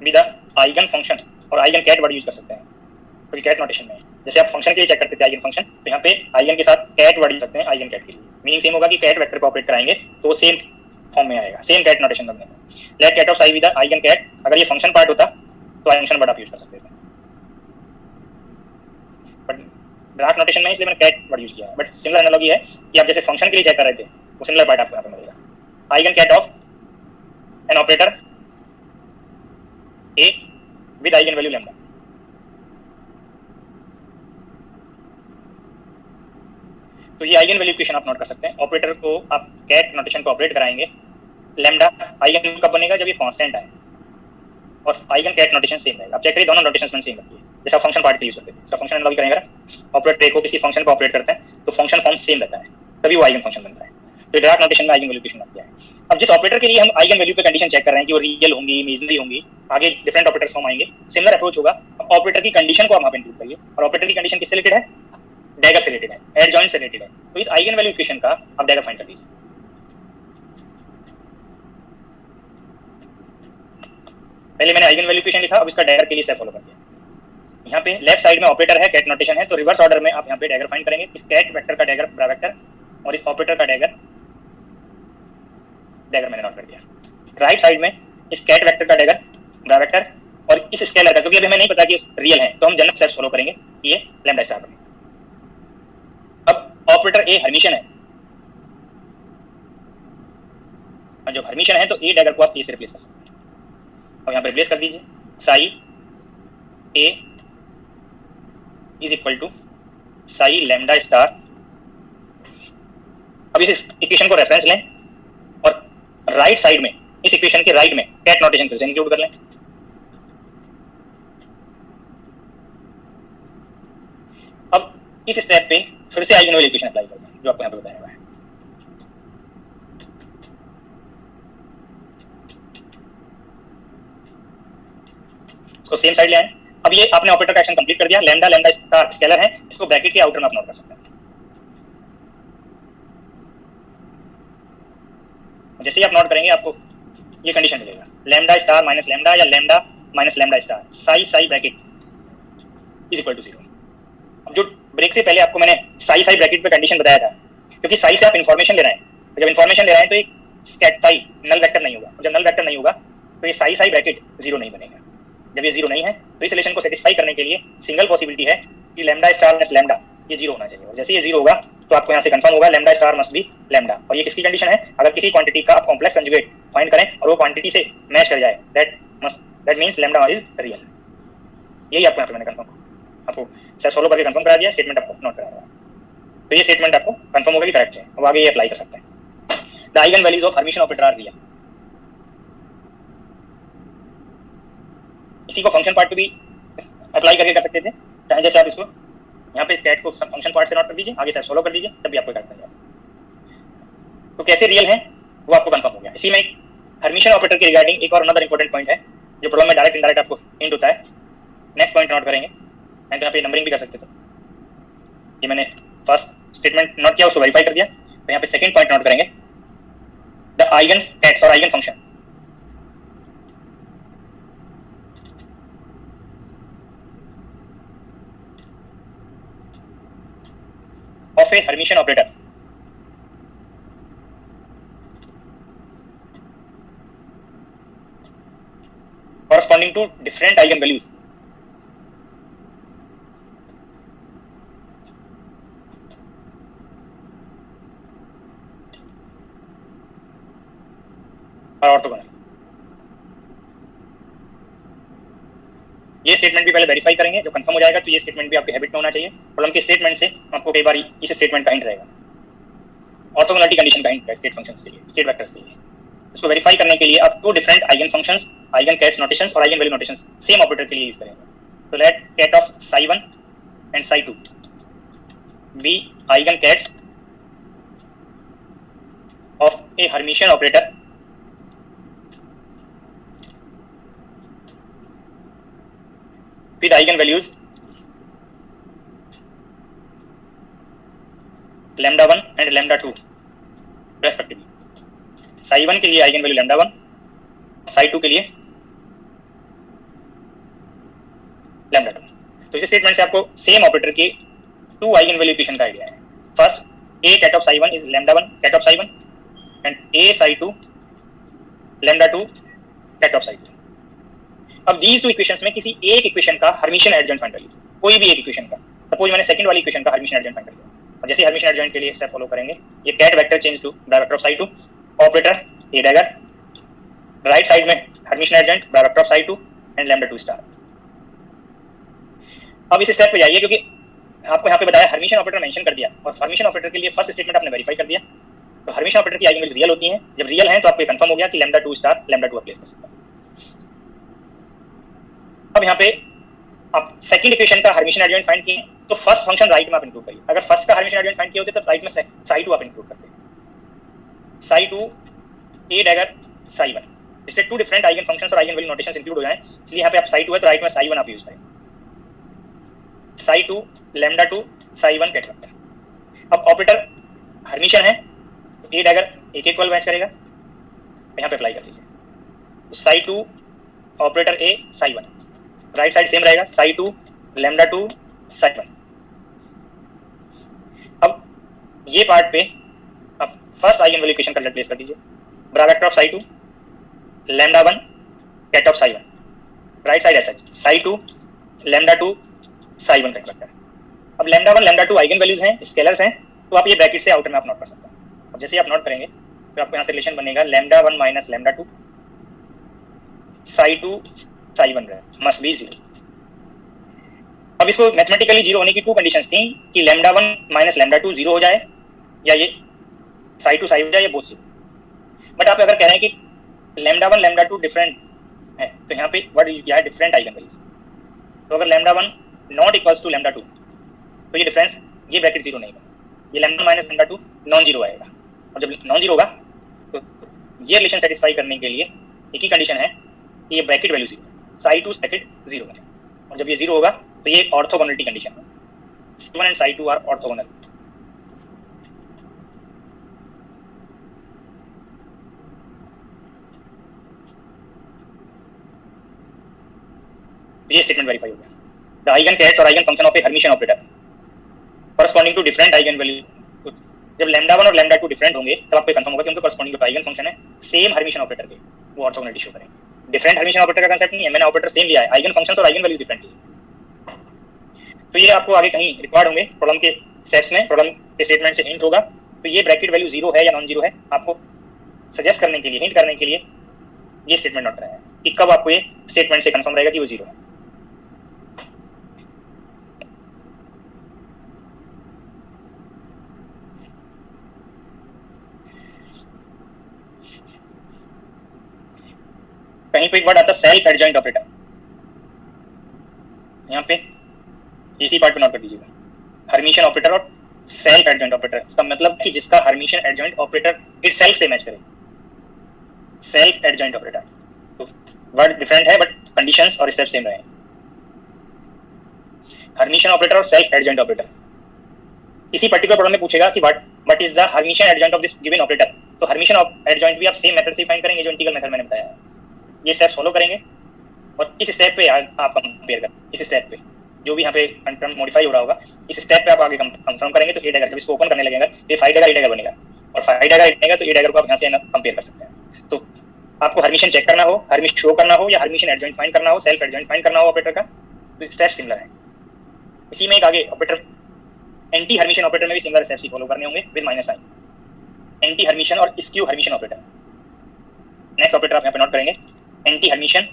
[SPEAKER 1] be the eigen function, और आइगन कैट वर्ड यूज कर सकते हैं क्योंकि कैट नोटेशन में है। जैसे आप फंक्शन के लिए चेक करते थे आइगन फंक्शन, तो यहाँ पे आइगन के साथ कैट वर्ड यूज करते हैं आइगन कैट के लिए। मीनिंग सेम होगा कि कैट वेक्टर को ऑपरेट कराएंगे तो सेम फॉर्म में आएगा, सेम कैट नोटेशन बनेगा। Let ket of psi be the eigen ket, अगर ये फंक्शन पार्ट होता तो आइगन फंक्शन वर्ड आप यूज कर सकते थे, बट ब्रैकेट नोटेशन में इसलिए मैंने कैट वर्ड यूज किया है। बट सिमिलर एनालॉजी है कि आप जैसे फंक्शन के लिए चेक कर रहे थे, वो सिमिलर पार्ट आपको यहाँ पे मिलेगा। Eigen ket of an operator A with eigen value lambda. तो ये आइगन वैल्यू इक्वेशन आप नोट कर सकते हैं। ऑपरेटर को आप कैट नोटेशन को ऑपरेट कराएंगे, लैम्डा आइगन कब बनेगा जब ये कांस्टेंट आए, और आइगन कैट नोटेशन सेम रहेगा। आप चेक करिए दोनों नोटेशंस में सेम रहती है, जैसा फंक्शन पार्ट के यूज करते हैं। जैसा फंक्शन एनालॉजी करेंगे ना, ऑपरेटर ए को किसी फंक्शन को ऑपरेट करते हैं तो फंक्शन फॉर्म सेम रहता है, तभी वो आइगन फंक्शन बनता है। तो डायरेक्ट नोटेशन में आइगन वैल्यू इक्वेशन आता है। अब जिस ऑपरेटर के लिए हम आइगन वैल्यू पे कंडीशन चेक कर रहे हैं कि वो रियल होंगी, इमेजिनरी होंगी, आगे डिफरेंट ऑपरेटर्स फॉर्म आएंगे, सिमिलर अप्रोच होगा। अब ऑपरेटर की कंडीशन को आप वहां पे इंक्लूड करिए, और ऑपरेटर की कंडीशन किससे रिलेटेड है, डैगर से रिलेटेड है, एडजॉइंट से रिलेटेड है। तो इस आइगन वैल्यू इक्वेशन का आप डैगर फाइंड कर लीजिए। पहले मैंने आइगन वैल्यू इक्वेशन लिखा, अब इसका डैगर के लिए स्टेप फॉलो कर दिया। यहाँ पे लेफ्ट साइड में ऑपरेटर है, कैट नोटेशन है, तो रिवर्स ऑर्डर में आप यहाँ पे डैगर फाइंड करेंगे। इस कैट वेक्टर का डैगर ब्रा वेक्टर, और इस ऑपरेटर का डैगर मैंने नोट कर दिया। राइट साइड में इस कैट वेक्टर का डैगर ब्रा वेक्टर, और इस स्केलर का, क्योंकि अभी हमें नहीं पता कि रियल है तो हम जनरल स्टेप्स फॉलो करेंगे कि ये लैम्डा स्टार बने। अब ऑपरेटर ए हर्मिशियन है, और जब हर्मिशियन है तो ए डैगर को आप ए से रिप्लेस कर सकते हैं। अब यहाँ पे रिप्लेस कर दीजिए, psi A is equal to psi lambda star. अब इस इक्वेशन को रेफरेंस लें और राइट साइड में, इस इक्वेशन के राइट में कैट नोटेशन फिर से इंक्लूड कर लें। अब इस स्टेप पे फिर से आइगन वैल्यू इक्वेशन अप्लाई करते हैं जो आपको यहाँ पे बताया हुआ है। इसको सेम साइड ले आए। अब ये आपने ऑपरेटर का एक्शन कंप्लीट कर दिया। लैम्डा लैम्डा स्टार स्केलर है, इसको ब्रैकेट के आउटर में आप नोट कर सकते हैं। जैसे ही आप नोट करेंगे आपको ये कंडीशन मिलेगा, लैम्डा स्टार माइनस लैम्डा या lambda minus lambda star psi psi bracket is equal to 0। अब जो ब्रेक से पहले आपको मैंने साई साई ब्रैकेट पे कंडीशन बताया था, क्योंकि साई से आप इन्फॉर्मेशन ले रहे हैं, तो जब इन्फॉर्मेशन ले रहे हैं तो एक स्कैट साई नल वेक्टर नहीं होगा, जब नल वेक्टर नहीं होगा तो ये साई साई ब्रैकेट 0 नहीं बनेगा। जब ये 0 नहीं है तो इस रिलेशन को सेटिस्फाई करने के लिए सिंगल पॉसिबिलिटी है कि लैम्डा स्टार माइनस लैम्डा ये 0 होना चाहिए, और जैसे ये 0 होगा तो आपको यहाँ से कंफर्म होगा lambda star must be lambda. और ये किसकी कंडीशन है, अगर किसी क्वांटिटी का आप कॉम्प्लेक्स कंजुगेट फाइंड करें और वो क्वांटिटी से मैच कर जाए, that means lambda is real. यही आपको यहाँ पे मैंने कंफर्म आपको सर फॉलो करके कंफर्म करा दिया, स्टेटमेंट आपको नोट करा दिया, तो ये स्टेटमेंट आपको कंफर्म होगा कि करेक्ट है। अब आगे ये अप्लाई कर सकते हैं। The eigen values of Hermitian operator are real. इसी को फंक्शन पार्ट पे भी अप्लाई करके कर सकते थे, चाहे जैसे आप इसको यहाँ पे कैट को फंक्शन पार्ट से नोट कर दीजिए, आगे से फॉलो कर दीजिए, तब भी आपको करेक्ट मिल जाएगा। तो कैसे रियल है वो आपको कंफर्म हो गया। इसी में हर्मिशियन ऑपरेटर के रिगार्डिंग एक और अनदर इंपॉर्टेंट पॉइंट है जो प्रॉब्लम में डायरेक्ट इनडायरेक्ट आपको हिंट होता है। नेक्स्ट पॉइंट नोट करेंगे, एंड यहाँ पे नंबरिंग भी कर सकते थे। ये मैंने फर्स्ट स्टेटमेंट नोट किया, उसको वेरीफाई कर दिया, तो यहाँ पे सेकंड पॉइंट नोट करेंगे, द आइगन कैट्स और eigen function of a Hermitian operator corresponding to different eigenvalues are orthogonal। ये स्टेटमेंट भी पहले वेरीफाई करेंगे, जो कंफर्म हो जाएगा तो ये स्टेटमेंट भी आपके हैबिट में होना चाहिए। प्रॉब्लम के स्टेटमेंट से आपको कई बार इस स्टेटमेंट का हिंट रहेगा, ऑर्थोगोनलिटी कंडीशन का हिंट है स्टेट फंक्शंस के लिए, स्टेट वेक्टर्स के लिए। इसको वेरीफाई करने के लिए आप 2 different eigen functions, eigen kets notations और eigen value notations same operator के लिए यूज करेंगे। तो let ket of psi 1 and psi 2 be eigen kets of a Hermitian operator with eigenvalues lambda 1 and lambda 2 respectively। psi 1 के लिए आइगन वैल्यू lambda 1, psi 2 के लिए lambda 2। तो इस स्टेटमेंट से आपको सेम ऑपरेटर के 2 आइगन वैल्यू इक्वेशन का आइडिया है। First a cat of psi 1 is lambda 1 cat of psi 1 and a psi 2 lambda 2 cat of psi 2। अब these 2 इक्वेशंस में किसी एक इक्वेशन का हर्मिशियन एडजॉइंट फाइंड कर लीजिए, कोई भी एक इक्वेशन का। सपोज मैंने सेकंड वाली इक्वेशन का हर्मिशियन एडजॉइंट फाइंड कर लिया, और जैसे हर्मिशियन एडजॉइंट के लिए स्टेप फॉलो करेंगे, ये ket vector change to bra vector of psi 2 operator A dagger, right side में Hermitian adjoint bra vector of psi 2 and lambda 2 star. अब इस स्टेप पे जाइए, क्योंकि आपको यहाँ पे बताया हर्मिशियन ऑपरेटर मेंशन कर दिया, और हर्मिशियन ऑपरेटर के लिए फर्स्ट स्टेटमेंट आपने वेरीफाई कर दिया। तो हर्मिशियन ऑपरेटर की आइगन वैल्यू रियल होती है, जब रियल है तो आपको कंफर्म हो गया कि लैम्डा 2 स्टार लैम्डा 2 प्लेस कर सकता है। अब यहाँ पे आप सेकंड इक्वेशन का हर्मिशियन एडजॉइंट फाइंड किए, तो फर्स्ट फंक्शन राइट में आप इंक्लूड करिए। अगर फर्स्ट का हर्मिशियन एडजॉइंट फाइंड किए होते तो राइट में साई 2 आप इंक्लूड करते। साई 2 ए डैगर साई 1, इससे 2 डिफरेंट आइगन फंक्शंस और आइगन वैल्यू नोटेशंस इंक्लूड हो जाएं, इसलिए यहाँ पे आप साई 2 है तो राइट में साई 1 आप यूज करें। Psi 2 lambda 2 psi 1 ket vector. अब ऑपरेटर हर्मिशियन है तो ए डैगर ए के इक्वल मैच करेगा, यहाँ पे अप्लाई कर दीजिए। तो Sai 2 operator A Sai 1, right side same रहेगा, साई 2 लैम्डा 2 साई 1। अब ये पार्ट पे अब फर्स्ट आइगन वैल्यू इक्वेशन का रिप्लेस कर दीजिए, bra vector of psi 2 lambda 1 ket of psi 1, right side ऐसा psi 2 lambda 2 psi 1 ket vector. अब लैम्डा 1 लैम्डा 2 आइगन वैल्यूज हैं, स्केलर्स हैं, तो आप ये ब्रैकेट से आउटर में आप नोट कर सकते हैं। अब जैसे आप नोट करेंगे तो आपको यहाँ से रिलेशन बनेगा lambda 1 minus lambda 2 Sai 2 psi 1 must be 0। अब इसको मैथमेटिकली 0 होने की 2 कंडीशंस थी कि लैम्डा 1 माइनस लैम्डा 2 0 हो जाए, या ये साई 2 साई हो जाए, या बोथ 0। बट आप अगर कह रहे हैं कि लैम्डा 1 लैम्डा 2 डिफरेंट है, तो यहाँ पे वर्ड यूज किया है डिफरेंट आइगन वैल्यूज। तो अगर lambda 1 not equals to lambda 2 तो ये डिफरेंस, ये ब्रैकेट 0 नहीं होगा, ये lambda minus lambda 2 non zero आएगा। और जब नॉन जीरो होगा तो ये रिलेशन सेटिस्फाई करने के लिए एक ही कंडीशन है कि ये ब्रैकेट वैल्यू 0, साई 2 ब्रैकेट 0 है, और जब ये 0 होगा तो ये ऑर्थोगोनलिटी कंडीशन है, psi 1 and psi 2 are orthogonal. तो ये स्टेटमेंट वेरीफाई हो गया. द आइगन कैट्स और eigen function of a Hermitian operator corresponding to different eigen value. जब लैम्डा 1 और लैम्डा 2 डिफरेंट होंगे तब आपको कंफर्म होगा कि उनके corresponding जो आइगन फंक्शन है सेम हर्मिशियन ऑपरेटर के, वो ऑर्थोगोनलिटी शो करेंगे. डिफरेंट हर्मिशियन ऑपरेटर का कांसेप्ट नहीं है, मैंने ऑपरेटर सेम लिया है, आइगन फंक्शंस और आइगन वैल्यू डिफरेंट है. तो ये आपको आगे कहीं रिक्वायर्ड होंगे प्रॉब्लम के सेट्स में, प्रॉब्लम के स्टेटमेंट से हिंट होगा. तो ये ब्रैकेट वैल्यू 0 है या नॉन 0 है, आपको सजेस्ट करने के लिए, हिंट करने के लिए ये स्टेटमेंट नोट कराया कि कब आपको ये स्टेटमेंट से कंफर्म रहेगा कि वो 0 है. कहीं पे एक वर्ड आता है सेल्फ एडजॉइंट ऑपरेटर. यहाँ पे इसी पार्ट पे नोट कर दीजिएगा, हर्मिशियन ऑपरेटर और सेल्फ एडजॉइंट ऑपरेटर. इसका मतलब कि जिसका हर्मिशियन एडजॉइंट ऑपरेटर इटसेल्फ से मैच करे, सेल्फ एडजॉइंट ऑपरेटर. तो वर्ड डिफरेंट है बट कंडीशंस और स्टेप सेम रहे. हर्मिशियन ऑपरेटर और सेल्फ एडजॉइंट ऑपरेटर. किसी पर्टिकुलर प्रॉब्लम में पूछेगा कि what is the Hermitian adjoint of this given operator, तो हर्मिशियन एडजॉइंट भी आप सेम मेथड से फाइंड करेंगे जो इंटीग्रल मेथड मैंने बताया है. ये स्टेप्स फॉलो करेंगे और इस स्टेप पे आप कंपेयर करें. इस स्टेप पे जो भी यहाँ पे कंफर्म मॉडिफाई हो रहा होगा, इस स्टेप पे आप आगे कंफर्म करेंगे तो ए डैगर, जब इसको ओपन करने लगेगा ये 5 डैगर ए डैगर बनेगा और 5 डैगर बनेगा तो ए डैगर को आप यहाँ से कंपेयर कर सकते हैं. तो आपको हर्मिशियन चेक करना हो, हर्मिशियन शो करना हो या हर्मिशियन एडजॉइंट फाइंड करना हो, सेल्फ एडजॉइंट फाइंड करना हो ऑपरेटर का, तो स्टेप सिमिलर है. इसी में एक आगे ऑपरेटर एंटी हर्मिशियन ऑपरेटर में भी सिमिलर स्टेप्स ही फॉलो करने होंगे with minus sign. Anti Hermitian और skew Hermitian operator. Next operator आप यहाँ पे नोट करेंगे, एंटी हर्मिशियन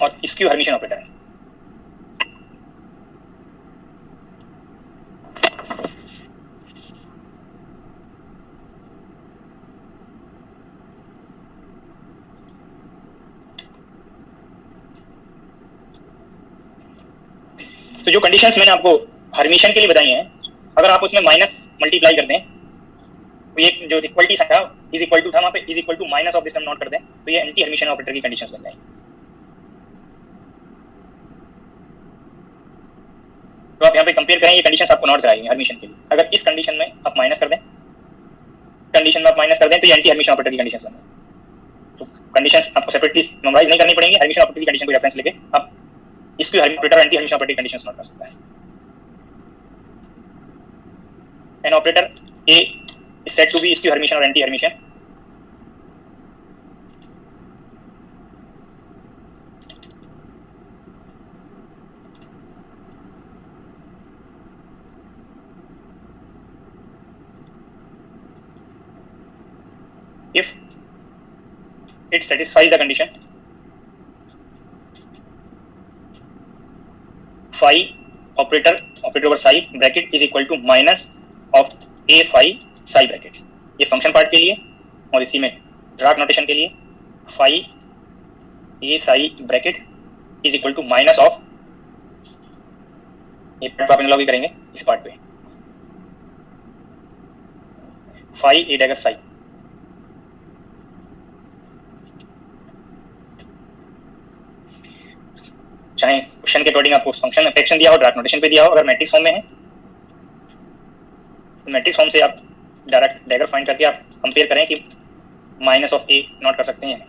[SPEAKER 1] और स्क्यू हर्मिशियन ऑपरेटर. तो जो कंडीशंस मैंने आपको हर्मिशियन के लिए बताई हैं, अगर आप उसमें माइनस मल्टीप्लाई कर दें तो ये जो इक्वलिटी था इज इक्वल टू था, वहां पे is equal to minus of this हम नोट कर दें तो ये एंटी हर्मिशियन ऑपरेटर की कंडीशंस बन जाएंगी. तो आप यहाँ पे कंपेयर करें, ये कंडीशंस आपको नोट कराएंगे हर्मिशियन के लिए. अगर इस कंडीशन में आप माइनस कर दें, कंडीशन में आप माइनस कर दें तो ये एंटी हर्मिशियन ऑपरेटर की कंडीशंस बन जाएंगी. तो कंडीशंस आपको सेपरेटली मेमोराइज नहीं करनी पड़ेंगी, हर्मिशियन ऑपरेटर की कंडीशन को रेफरेंस लेके आप इसकी ऑपरेटर एंटी हर्मिशियन ऑपरेटर की कंडीशंस नोट कर सकते हैं. N operator A is said to be skew Hermitian or anti Hermitian. If it satisfies the condition phi operator over psi bracket is equal to minus of a phi psi bracket, ये फंक्शन पार्ट के लिए, और इसी में ड्राग नोटेशन के लिए phi a psi bracket is equal to minus of, ये पार्ट आप एनालॉजी करेंगे इस पार्ट पे, फाई ए डैगर साई. चाहे क्वेश्चन के अकॉर्डिंग आपको फंक्शन अफेक्शन दिया हो, ड्राग नोटेशन पे दिया हो, अगर मैट्रिक्स फॉर्म में है तो मैट्रिक्स फॉर्म से आप डायरेक्ट डैगर फाइंड करके आप कंपेयर करें कि माइनस ऑफ ए नोट कर सकते हैं.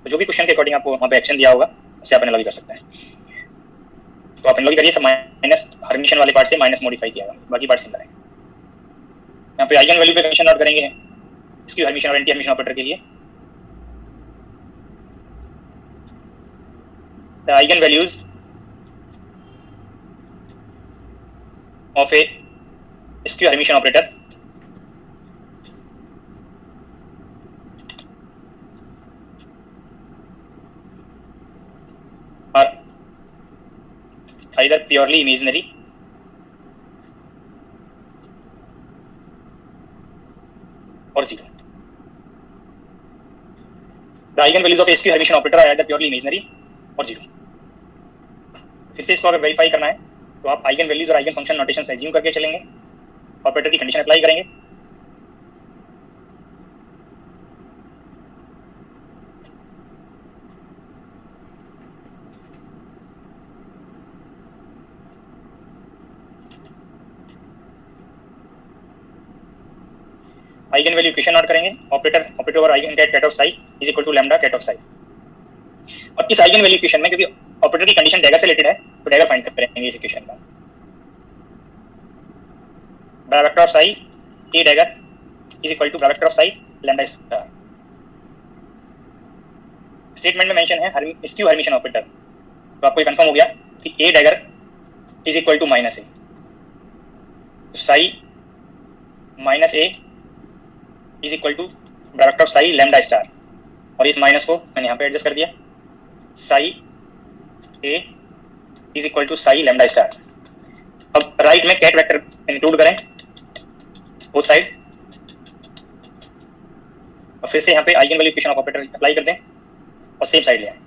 [SPEAKER 1] तो जो भी क्वेश्चन के अकॉर्डिंग आपको वहाँ पे एक्शन दिया होगा उससे आप एनालॉजी कर सकते हैं. तो आप एनालॉजी करिए, सब माइनस हर्मिशियन वाले पार्ट से माइनस मॉडिफाई किया होगा, बाकी पार्ट सिमिलर है. यहाँ पे आइगन वैल्यू पे कंडीशन नोट करेंगे इसकी हर्मिशियन और एंटी हर्मिशियन ऑपरेटर के लिए. The eigen values of A skew Hermitian operator are either purely imaginary or zero. The eigenvalues of skew Hermitian operator are either purely imaginary or zero. फिर से इसको अगर वेरीफाई करना है तो आप आइगन वैल्यूज और आइगन फंक्शन नोटेशन एज्यूम करके चलेंगे, ऑपरेटर की कंडीशन अप्लाई करेंगे. आइगन वैल्यू इक्वेशन नोट करेंगे, operator over eigen ket of psi is equal to lambda ket of psi. और इस आइगन वैल्यू इक्वेशन में क्योंकि ऑपरेटर की कंडीशन डैगर से रिलेटेड है तो डैगर फाइंड करेंगे इस इक्वेशन का। Bra vector of psi A dagger is equal to bra vector of psi lambda star. Statement में मेंशन है स्क्यू हर्मिटियन ऑपरेटर, तो आपको ये कंफर्म हो गया कि A dagger is equal to minus A, तो psi minus A is equal to bra vector of psi lambda star, और इस माइनस को मैंने यहाँ पे एडजस्ट कर दिया, psi A is equal to psi lambda star. अब राइट में कैट वेक्टर इंक्लूड करें बोथ साइड, और फिर से यहाँ पे eigen value equation of operator apply कर दें और सेम साइड ले आए।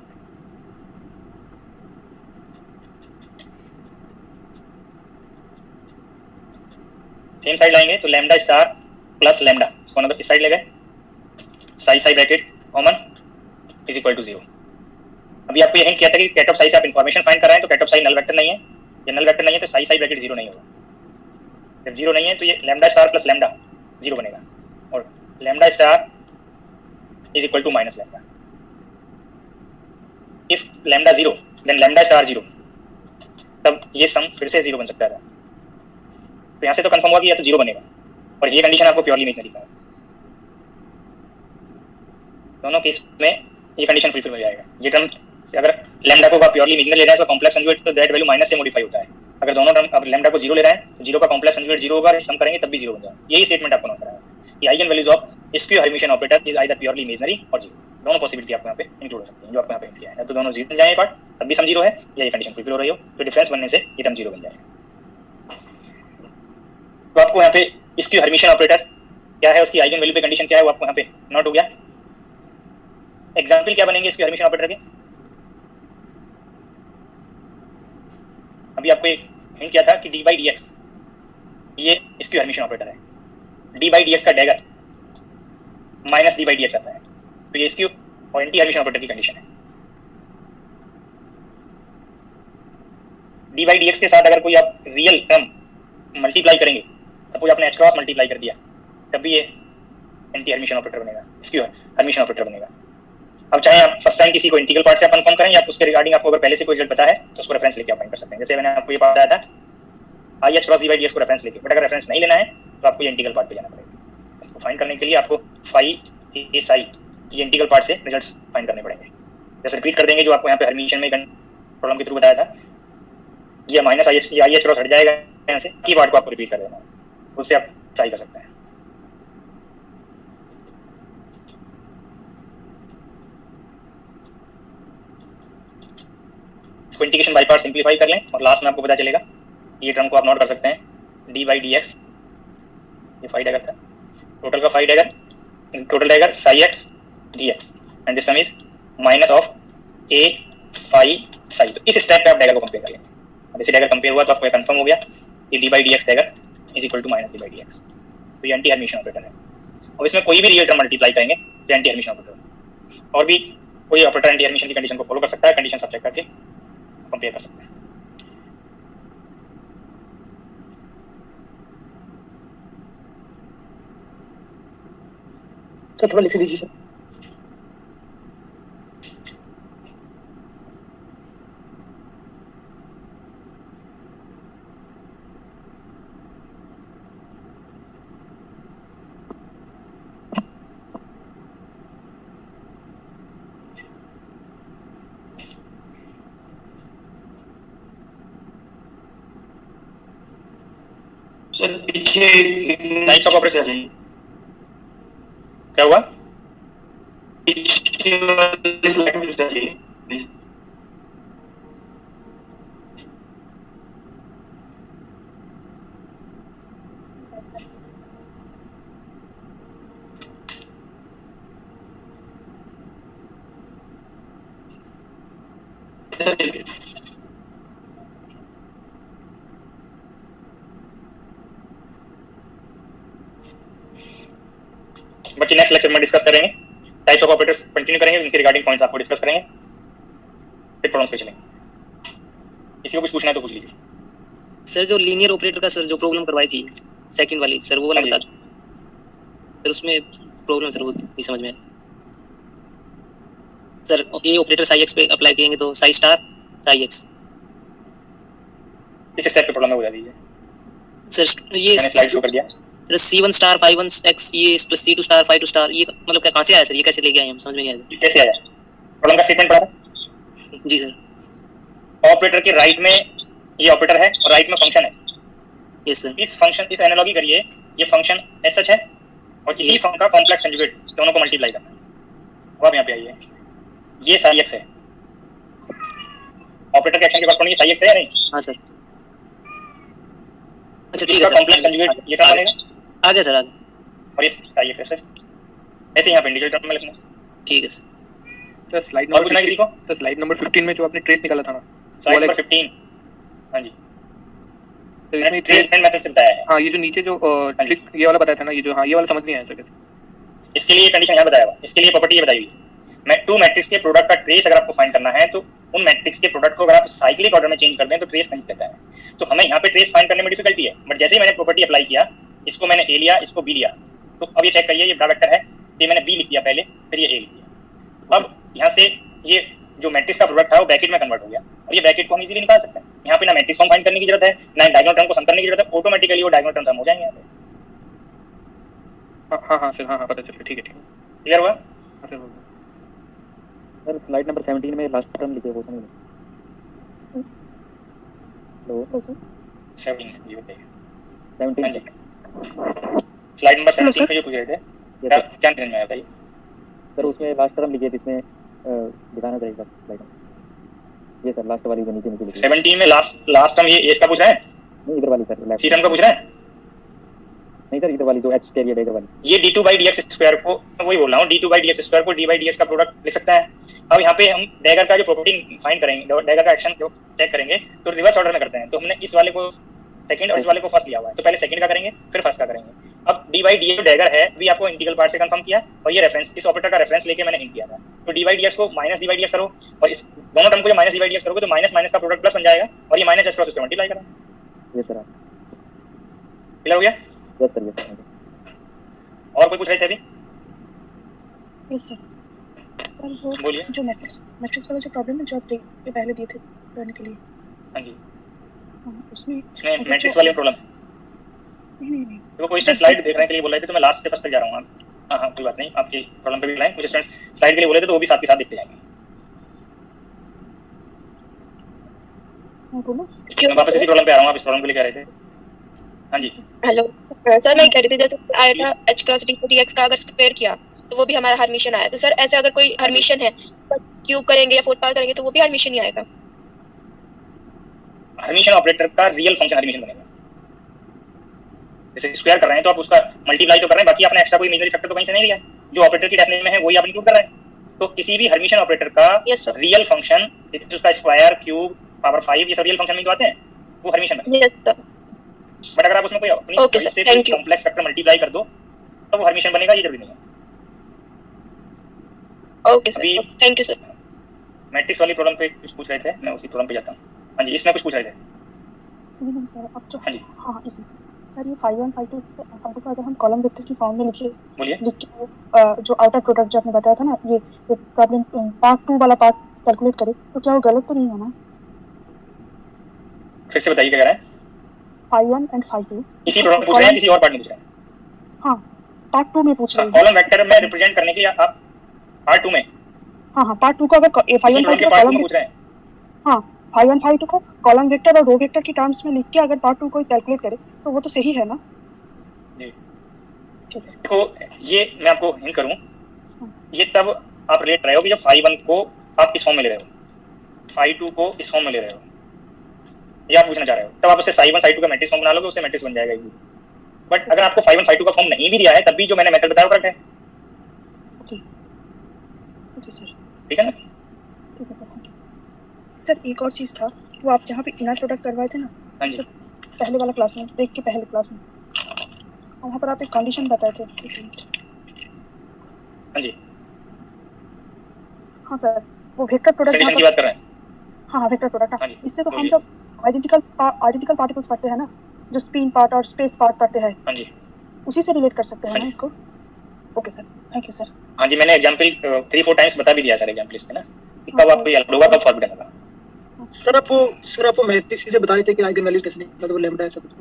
[SPEAKER 1] सेम साइड लाएंगे तो लैम्डा स्टार प्लस लैम्डा, इसको इस साइड ले गए, psi psi bracket common is equal to 0। अभी आपको यही किया था कि कैट ऑफ साई से आप इन्फॉर्मेशन फाइंड कर रहे हैं, तो ket of psi null vector नहीं है, ये नल वेक्टर नहीं है तो साई साई ब्रैकेट 0 नहीं होगा। जब 0 नहीं है तो ये लैम्डा स्टार प्लस लैम्डा 0 बनेगा, और lambda star is equal to minus lambda. If lambda 0 then lambda star 0, तब ये सम फिर से 0 बन सकता है। तो यहाँ से तो कंफर्म हुआ कि या तो 0 बनेगा, और ये कंडीशन आपको प्योरली इमेजिनरी का है। दोनों केस में ये कंडीशन फुलफिल हो जाएगा। ये टर्म अगर लैम्डा को आप प्योरली इमेजिनरी ले रहे हैं तो कॉम्प्लेक्स कंजुगेट तो दैट वैल्यू माइनस से मॉडिफाई होता है। अगर दोनों टर्म अब लैम्डा को 0 ले रहे हैं तो 0 का कॉम्प्लेक्स कंजुगेट 0 होगा, सम करेंगे तब भी 0 बन जाएगा। यही स्टेटमेंट आपको नोट करना है कि eigen values of skew Hermitian operator is either purely imaginary और 0। दोनों पॉसिबिलिटी आपको यहाँ पे इंक्लूड हो सकती है जो आपको यहाँ पे इंक्लूड किया है, तो दोनों 0 बन जाए पार्ट तब भी सम 0 है, या ये कंडीशन फुलफिल हो रही हो तो डिफरेंस बनने से ये टर्म 0 बन जाएगा। तो आपको यहाँ पे स्क्यू हर्मिटियन ऑपरेटर क्या है, उसकी आइगन वैल्यू पे कंडीशन क्या है वो आपको यहाँ पे नोट हो गया। एग्जाम्पल क्या बनेंगे स्क्यू हर्मिटियन ऑपरेटर के, अभी आपको एक हिंट किया था कि डी बाई डी एक्स ये स्क्यू हर्मिटियन ऑपरेटर है, डी बाई डी एक्स का dagger minus d by D x आता है, तो ये स्क्यू और एंटी हर्मिटियन ऑपरेटर की कंडीशन है। डी बाई डी एक्स के साथ अगर कोई आप रियल टर्म मल्टीप्लाई करेंगे, सपोज आपने एच क्रॉस मल्टीप्लाई कर दिया, तब भी ये एंटी हर्मिटियन ऑपरेटर बनेगा, स्क्यू हर्मिटियन ऑपरेटर बनेगा। अब चाहे आप फर्स्ट टाइम किसी को इंटीग्रल पार्ट से आप कंफर्म करें या उसके रिगार्डिंग आपको अगर पहले से कोई रिजल्ट पता है तो उसको रेफरेंस लेके आप फाइंड कर सकते हैं। जैसे मैंने आपको ये बताया था I H cross D by D X को रेफरेंस लेके, बट अगर रेफरेंस नहीं लेना है तो आपको ये इंटीग्रल पार्ट पे जाना पड़ेगा। इसको फाइंड करने के लिए आपको फाई ए साई ये इंटीग्रल पार्ट से रिजल्ट्स फाइंड करने पड़ेंगे। जैसे रिपीट कर देंगे जो आपको यहाँ पे हर्मिटियन में प्रॉब्लम के थ्रू बताया था, ये माइनस आई एच क्रॉस हट जाएगा यहाँ से, की पार्ट को आपको रिपीट कर देना है, उससे आप ट्राई कर सकते हैं। इसको इंटीग्रेशन बाय पार्ट सिंपलीफाई कर लें और लास्ट में आपको पता चलेगा, ये टर्म को आप नोट कर सकते हैं डी बाई डी एक्स, ये फाई डैगर था, टोटल का phi dagger, total dagger psi x d x and this sum is minus of a phi psi. तो इस स्टेप पे आप डैगर को कंपेयर कर लेंगे। अब जैसे डैगर कंपेयर हुआ तो आपको कंफर्म हो गया कि d by D x dagger is equal to minus d by D x, तो ये एंटी हर्मिटियन ऑपरेटर है। और इसमें कोई भी रियल टर्म मल्टीप्लाई करेंगे तो एंटी हर्मिटियन ऑपरेटर, और भी कोई ऑपरेटर एंटी हर्मिटियन की कंडीशन को फॉलो कर सकता है, कंडीशन सब चेक करके कंपेयर कर सकते हैं।
[SPEAKER 2] सर थोड़ा लिख दीजिए सर।
[SPEAKER 3] सर पीछे
[SPEAKER 1] टाइप्स ऑफ ऑपरेटर
[SPEAKER 3] आ जाइए,
[SPEAKER 1] क्या हुआ?
[SPEAKER 3] पीछे वाले स्लाइड में फिर से आ जाइए प्लीज।
[SPEAKER 1] बाकी नेक्स्ट लेक्चर में डिस्कस करेंगे, टाइप्स ऑफ ऑपरेटर्स कंटिन्यू करेंगे, उनके रिगार्डिंग पॉइंट्स आपको डिस्कस करेंगे, फिर प्रॉब्लम्स पे चलेंगे। किसी को कुछ पूछना है तो पूछ लीजिए।
[SPEAKER 6] सर जो लीनियर ऑपरेटर का सर जो प्रॉब्लम करवाई थी सेकंड वाली, सर वो वाला बता दो सर, उसमें प्रॉब्लम सर वो नहीं समझ में। सर ये ऑपरेटर साई एक्स पे अप्लाई करेंगे तो साई स्टार साई एक्स।
[SPEAKER 1] इस स्टेप पे प्रॉब्लम हो जाती है।
[SPEAKER 6] सर ये
[SPEAKER 1] मैंने स्लाइड शो कर दिया।
[SPEAKER 6] सर C1 स्टार 5 1 x ये प्लस C2 स्टार 5 2 स्टार ये मतलब क्या कहां से आया सर, ये कैसे लेके आए हम, समझ में नहीं आया
[SPEAKER 1] ये कैसे आया? प्रॉब्लम का स्टेटमेंट पढ़ा था
[SPEAKER 6] जी सर।
[SPEAKER 1] ऑपरेटर के राइट में ये ऑपरेटर है और राइट में फंक्शन है।
[SPEAKER 6] Yes sir.
[SPEAKER 1] इस फंक्शन इस एनालॉजी करिए, ये फंक्शन एस सच है और इसी
[SPEAKER 6] Yes.
[SPEAKER 1] फंक्शन का कॉम्प्लेक्स कंजुगेट दोनों को मल्टीप्लाई करना है। अब आप यहाँ पे आइए, ये साई एक्स है, ऑपरेटर के एक्शन के कॉरस्पॉन्डिंग साई एक्स है या नहीं?
[SPEAKER 6] हां सर। अच्छा ठीक है
[SPEAKER 1] इसका
[SPEAKER 6] सर।
[SPEAKER 1] कॉम्प्लेक्स कंजुगेट ये टर्म बनेगा
[SPEAKER 6] आ गया सर, आ गया।
[SPEAKER 1] और ये साई एक्स है सर, ऐसे यहाँ पे इंडिविजुअल टर्म में लिखना।
[SPEAKER 6] ठीक है सर।
[SPEAKER 5] सर स्लाइड
[SPEAKER 1] और
[SPEAKER 5] नंबर
[SPEAKER 1] पूछना किसी को?
[SPEAKER 5] सर स्लाइड नंबर 15 में जो आपने ट्रेस निकाला था ना,
[SPEAKER 1] स्लाइड नंबर 15। हाँ जी,
[SPEAKER 5] तो
[SPEAKER 1] मैंने
[SPEAKER 5] इसमें
[SPEAKER 1] ट्रेसमेंट मेथड से बताया है।
[SPEAKER 5] हाँ ये जो नीचे जो ट्रिक ये वाला बताया था ना, ये जो हाँ ये वाला समझ नहीं आया सर।
[SPEAKER 1] इसके लिए कंडीशन यहाँ बताया हुआ, इसके लिए प्रॉपर्टी ये बताई हुई है। मैं टू मैट्रिक्स के प्रोडक्ट का ट्रेस अगर आपको फाइंड करना है तो उन मैट्रिक्स के प्रोडक्ट को अगर आप साइक्लिक ऑर्डर में चेंज कर दें तो ट्रेस नहीं देता है। तो हमें यहाँ पे ट्रेस फाइंड करने में डिफिकल्टी है, बट जैसे ही मैंने प्रॉपर्टी अप्लाई किया, इसको मैंने ए लिया, इसको बी लिया, तो अब ये चेक करिए, ये बड़ा वेक्टर है, ये मैंने बी लिख दिया पहले, फिर ये ए लिख दिया। अब यहाँ से ये जो मैट्रिक्स का प्रोडक्ट था वो ब्रैकेट में कन्वर्ट हो गया और ये ब्रैकेट को हम इजीली निकाल सकते हैं। यहाँ पे ना मैट्रिक्स फॉर्म फाइंड करने की जरूरत है, ना डायगोनल टर्म को सम करने की जरूरत है, ऑटोमेटिकली वो डायगोनल टर्म सम हो जाएंगे यहाँ पे।
[SPEAKER 5] हाँ सर, हाँ पता चल गया, ठीक है।
[SPEAKER 1] क्लियर हुआ?
[SPEAKER 7] सर स्लाइड नंबर 17 में लास्ट टर्म लिखे वो समझ लो।
[SPEAKER 1] 17 ये बताइए।
[SPEAKER 7] 17
[SPEAKER 1] स्लाइड नंबर 17 पे जो पूछ रहे थे क्या क्या समझ में आया बताइए?
[SPEAKER 7] सर उसमें लास्ट टर्म लिखिए जिसमें दिखाना चाहिए स्लाइड। ये सर लास्ट वाली जो नीचे लिखी
[SPEAKER 1] 17 में लास्ट टर्म ये एज का पूछ रहा है,
[SPEAKER 7] नहीं इधर वाली सर, लेफ्ट
[SPEAKER 1] सी टर्म का पूछ रहा है।
[SPEAKER 7] नहीं सर इधर वाली जो एच कैरियर इधर वाली।
[SPEAKER 1] ये d2/dx स्क्वायर को मैं वही बोल रहा हूँ, d2/dx स्क्वायर को d/dx का प्रोडक्ट लिख सकता है। अब यहाँ पे हम डैगर का जो प्रॉपर्टी फाइंड करेंगे, डैगर का एक्शन चेक करेंगे तो रिवर्स ऑर्डर में करते हैं। तो हमने इस वाले को सेकंड और इस वाले को फर्स्ट लिया हुआ है, तो पहले सेकंड का करेंगे फिर फर्स्ट का करेंगे। अब d/dx जो डैगर है भी आपको इंटीग्रल पार्ट से कंफर्म किया और ये रेफरेंस इस ऑपरेटर का रेफरेंस लेके मैंने हिंट किया था। तो d/dx को माइनस d/dx करो और इस दोनों टर्म को जो माइनस d/dx करोगे तो माइनस माइनस का प्रोडक्ट प्लस बन जाएगा और ये माइनस h क्रॉस उसको मल्टीप्लाई करें।
[SPEAKER 7] ये सर
[SPEAKER 1] क्लियर हो गया?
[SPEAKER 7] Yes sir yes.
[SPEAKER 1] और कोई पूछ रहे थे अभी?
[SPEAKER 2] Yes sir. सर वो
[SPEAKER 1] बोलिए।
[SPEAKER 2] जो मैट्रिक्स वाला जो प्रॉब्लम है जो आप ये पहले दिए थे करने के लिए,
[SPEAKER 1] हाँ जी,
[SPEAKER 2] उसमें
[SPEAKER 1] मैट्रिक्स वाली प्रॉब्लम
[SPEAKER 2] नहीं
[SPEAKER 1] तो कोई स्टूडेंट स्लाइड देखने के लिए बोल रहे थे तो मैं लास्ट से फर्स्ट तक जा रहा हूँ। हाँ कोई बात नहीं, आपकी प्रॉब्लम पे भी लाएं। कुछ स्टूडेंट स्लाइड के लिए बोले थे तो वो भी साथ के साथ देखते जाएंगे।
[SPEAKER 2] मैं बोलूं?
[SPEAKER 1] मैं वापस इसी प्रॉब्लम पे आ रहा हूँ, आप इस प्रॉब्लम के लिए कह रहे थे। हाँ जी
[SPEAKER 4] हेलो सर, मैं कह रही थी जैसे आया था h क्रॉस d/dx का अगर स्क्वायर किया तो वो भी हमारा हर्मिशन आया। तो सर ऐसे अगर कोई हर्मिशन है क्यूब करेंगे या 4 पावर करेंगे तो वो भी हर्मिशन ही आएगा।
[SPEAKER 1] हर्मिशन ऑपरेटर का रियल फंक्शन हर्मिशन बनेगा। जैसे स्क्वायर कर रहे हैं तो आप उसका मल्टीप्लाई तो कर रहे हैं, बाकी आपने एक्स्ट्रा कोई इमेजिनरी फैक्टर तो कहीं से नहीं लिया, जो ऑपरेटर की डेफिनेशन में है वही आप इंक्लूड कर रहे हैं। तो किसी भी हर्मिशन ऑपरेटर का
[SPEAKER 4] Yes, sir.
[SPEAKER 1] रियल फंक्शन, उसका स्क्वायर क्यूब पावर 5 ये सब रियल फंक्शन में तो आते हैं, वो हर्मिशन बनेगा।
[SPEAKER 4] Yes sir.
[SPEAKER 1] बट अगर आप उसमें कोई अपनी
[SPEAKER 4] Okay, sir. Thank you.
[SPEAKER 1] Complex factor multiply कर दो तो वो हर्मिशन बनेगा, ये जरूरी नहीं है।
[SPEAKER 4] Okay sir, thank you sir.
[SPEAKER 1] Matrix वाली प्रॉब्लम पे कुछ पूछ रहे थे, मैं उसी प्रॉब्लम पे जाता हूँ। हाँ जी, इसमें कुछ पूछ रहे थे।
[SPEAKER 2] नहीं सर, अब जो
[SPEAKER 1] हाँ जी
[SPEAKER 2] हाँ इसमें सर ये 5 1 5 2 को अगर हम कॉलम वेक्टर की फॉर्म में लिख
[SPEAKER 1] बोलिए।
[SPEAKER 2] के जो आउटर प्रोडक्ट जो आपने बताया था ना, ये प्रॉब्लम पार्ट 2 वाला पार्ट कैलकुलेट करें तो क्या वो गलत तो नहीं है ना?
[SPEAKER 1] फिर से बताइए क्या कह रहे हैं?
[SPEAKER 2] 5 1 एंड 5 2
[SPEAKER 1] इसी प्रॉब्लम पूछ रहे हैं, किसी और पार्ट में पूछ रहे हैं?
[SPEAKER 2] हाँ पार्ट 2 में पूछ रहे हैं।
[SPEAKER 1] कॉलम वेक्टर में रिप्रेजेंट करने के लिए आप पार्ट 2 में
[SPEAKER 2] हाँ पार्ट 2 को अगर 5 1 5 2
[SPEAKER 1] पार्ट 2
[SPEAKER 2] कॉलम
[SPEAKER 1] में पूछ रहे हैं।
[SPEAKER 2] हाँ 5 1 5 2 को कॉलम वेक्टर और रो वेक्टर की टर्म्स में लिख के अगर पार्ट 2 को कैलकुलेट करे तो वो तो सही है ना?
[SPEAKER 1] जी
[SPEAKER 2] ठीक है सर।
[SPEAKER 1] देखो ये मैं आपको हिंट करूं, ये तब आप रिलेट रहे हो कि जब 5 1 को आप इस फॉर्म में ले रहे हो, 5 2 को इस फॉर्म में ले रहे हो, ये आप पूछना चाह रहे हो, तब आप उससे साई 1 साई 2 का मैट्रिक्स फॉर्म बना लोगे, उससे मैट्रिक्स बन जाएगा ये। बट अगर आपको 5 1 5 2 का फॉर्म नहीं भी दिया है तब भी जो मैंने मेथड बताया वो करेक्ट है।
[SPEAKER 2] ओके सर,
[SPEAKER 1] ठीक है ना?
[SPEAKER 2] ठीक है सर, थैंक यू सर। एक और चीज़ था, वो आप जहाँ पे इनर प्रोडक्ट करवाए थे ना,
[SPEAKER 1] हाँ जी
[SPEAKER 2] पहले वाला क्लास में, ब्रेक के पहले क्लास में, वहाँ पर आप एक कंडीशन बताए थे।
[SPEAKER 1] हाँ जी,
[SPEAKER 2] हाँ सर, वो वेक्टर प्रोडक्ट
[SPEAKER 1] कंडीशन की बात कर रहे हैं।
[SPEAKER 2] हाँ वेक्टर प्रोडक्ट।
[SPEAKER 1] हाँ जी,
[SPEAKER 2] इससे तो हम
[SPEAKER 1] बोलिए।
[SPEAKER 2] जब आइडेंटिकल पार्टिकल्स पढ़ते हैं ना, जो स्पिन पार्ट और स्पेस पार्ट पढ़ते हैं,
[SPEAKER 1] हाँ जी
[SPEAKER 2] उसी से रिलेट कर सकते हैं
[SPEAKER 1] हाँ
[SPEAKER 2] ना
[SPEAKER 1] जी।
[SPEAKER 2] इसको? Okay sir, thank you sir.
[SPEAKER 1] हाँ जी, मैंने एग्जाम्पल 3-4 टाइम्स बता भी दिया सर एग्जाम्पल इसमें ना, कि कब आपको ये अलाउड होगा, कब फॉरबिडन होगा।
[SPEAKER 8] सर आप वो मैट्रिक्स से बताए थे कि आइगन वैल्यूज कैसे मतलब लैम्डा ऐसा कुछ।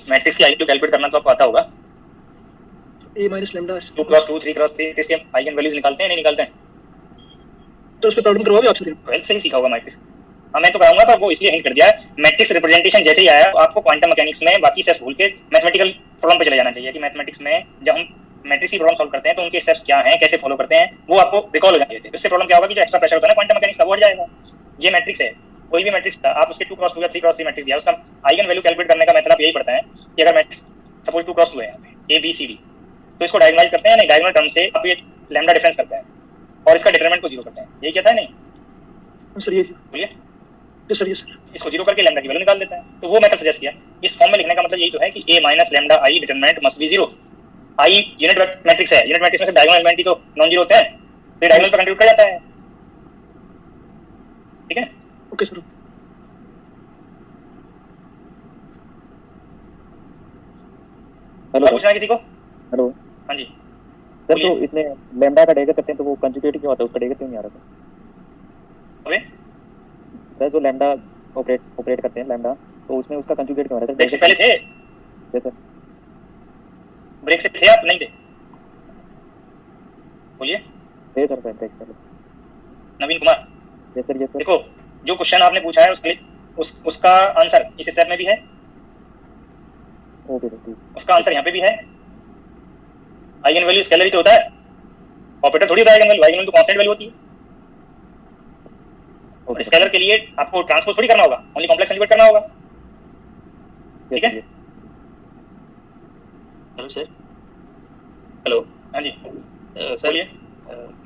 [SPEAKER 1] मैट्रिक्स की आईक्यू कैलकुलेट करना तो आपको आता होगा।
[SPEAKER 8] a minus lambda
[SPEAKER 1] 2 cross 2 3 cross 3 इसके आइगन वैल्यूज निकालते हैं नहीं निकालते हैं?
[SPEAKER 8] तो उस पे प्रॉब्लम करवाओगे आपसे?
[SPEAKER 1] 12th से ही सीखा होगा मैट्रिक्स। हाँ मैं तो कराऊंगा, पर वो इसलिए हिंट कर दिया मैट्रिक्स रिप्रेजेंटेशन जैसे ही आया आपको क्वांटम मैकेनिक्स में बाकी स्टेप्स भूल के मैथमेटिकल प्रॉब्लम पे चले जाना चाहिए कि मैथमेटिक्स में जब हम मैट्रिक्स की प्रॉब्लम सॉल्व करते हैं तो उनके स्टेप्स क्या हैं, कैसे फॉलो करते हैं, वो आपको रिकॉल हो जाएंगे। उससे प्रॉब्लम क्या होगा कि जो एक्स्ट्रा प्रेशर होता है ना क्वांटम मैकेनिक्स का, वो हट जाएगा। ये मैट्रिक्स है, कोई भी मैट्रिक्स था, आप उसके 2 क्रॉस 2 या 3 क्रॉस 3 मैट्रिक्स दिया, उसका आइगन वैल्यू कैलकुलेट करने का मतलब यही पड़ता है कि अगर मैट्रिक्स सपोज 2 क्रॉस 2 है यहाँ पे A B C D, तो इसको डायगोनलाइज करते हैं, नहीं डायगोनल टर्म से आप ये लैम्डा डिफरेंस करते हैं और इसका डिटरमिनेंट को 0 करते हैं। यही कहता है नहीं?
[SPEAKER 8] सर ये
[SPEAKER 1] बोलिए।
[SPEAKER 8] यस सर
[SPEAKER 1] इसको 0 करके लैम्डा की वैल्यू निकाल देता है। तो वो मैथड सजेस्ट किया। इस फॉर्म में लिखने का मतलब यही तो है कि A minus lambda I determinant must be 0। I unit matrix है, यूनिट मैट्रिक्स में से डायगोनल एलिमेंट ही तो नॉन जीरो होते हैं, तो डायगोनल पर कंट्रीब्यूट कर जाता है। ठीक है,
[SPEAKER 8] ओके सर।
[SPEAKER 7] हेलो
[SPEAKER 1] और पूछना है किसी को?
[SPEAKER 7] हेलो
[SPEAKER 1] हाँ जी
[SPEAKER 7] सर, तो इसमें लैम्डा का डेगा करते हैं तो वो कंजुगेट क्यों आता है, उसका डेगा क्यों नहीं आ रहा था?
[SPEAKER 1] अबे
[SPEAKER 7] सर जो लैम्डा ऑपरेट करते हैं लैम्डा, तो उसमें उसका कंजुगेट क्यों आ रहा था?
[SPEAKER 1] ब्रेक से पहले थे?
[SPEAKER 7] Yes sir.
[SPEAKER 1] ब्रेक से थे आप? नहीं थे? बोलिए।
[SPEAKER 7] थे सर, ब्रेक पहले।
[SPEAKER 1] Naveen Kumar.
[SPEAKER 7] Yes sir, yes sir.
[SPEAKER 1] देखो जो क्वेश्चन आपने पूछा है उसका आंसर इस स्टेप में भी है,
[SPEAKER 7] ओके सर ठीक।
[SPEAKER 1] उसका आंसर यहाँ पे भी है। आइगन वैल्यू स्केलर ही तो होता है, ऑपरेटर थोड़ी होता है। आइगन वैल्यू तो कांस्टेंट वैल्यू होती है। और स्केलर के लिए आपको ट्रांसपोज थोड़ी करना होगा, ओनली कॉम्प्लेक्स कंजुगेट करना होगा। ठीक है।
[SPEAKER 6] Hello sir. हेलो।
[SPEAKER 1] हाँ जी
[SPEAKER 6] सर,
[SPEAKER 1] बोलिए।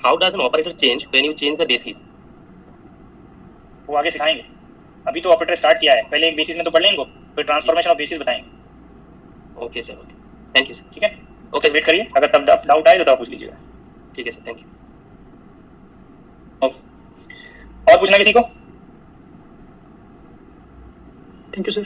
[SPEAKER 6] How does an operator change when you change the basis?
[SPEAKER 1] वो आगे सिखाएंगे, अभी तो ऑपरेटर स्टार्ट किया है, पहले एक बेसिस में तो पढ़ लेंगे इनको, फिर ट्रांसफॉर्मेशन ऑफ बेसिस बताएंगे।
[SPEAKER 6] Okay sir, okay, thank you sir.
[SPEAKER 1] ठीक है, ओके वेट करिए, अगर तब डाउट आए तो आप पूछ लीजिएगा।
[SPEAKER 6] ठीक है सर, थैंक यू।
[SPEAKER 1] और पूछना किसी को?
[SPEAKER 8] Thank you sir.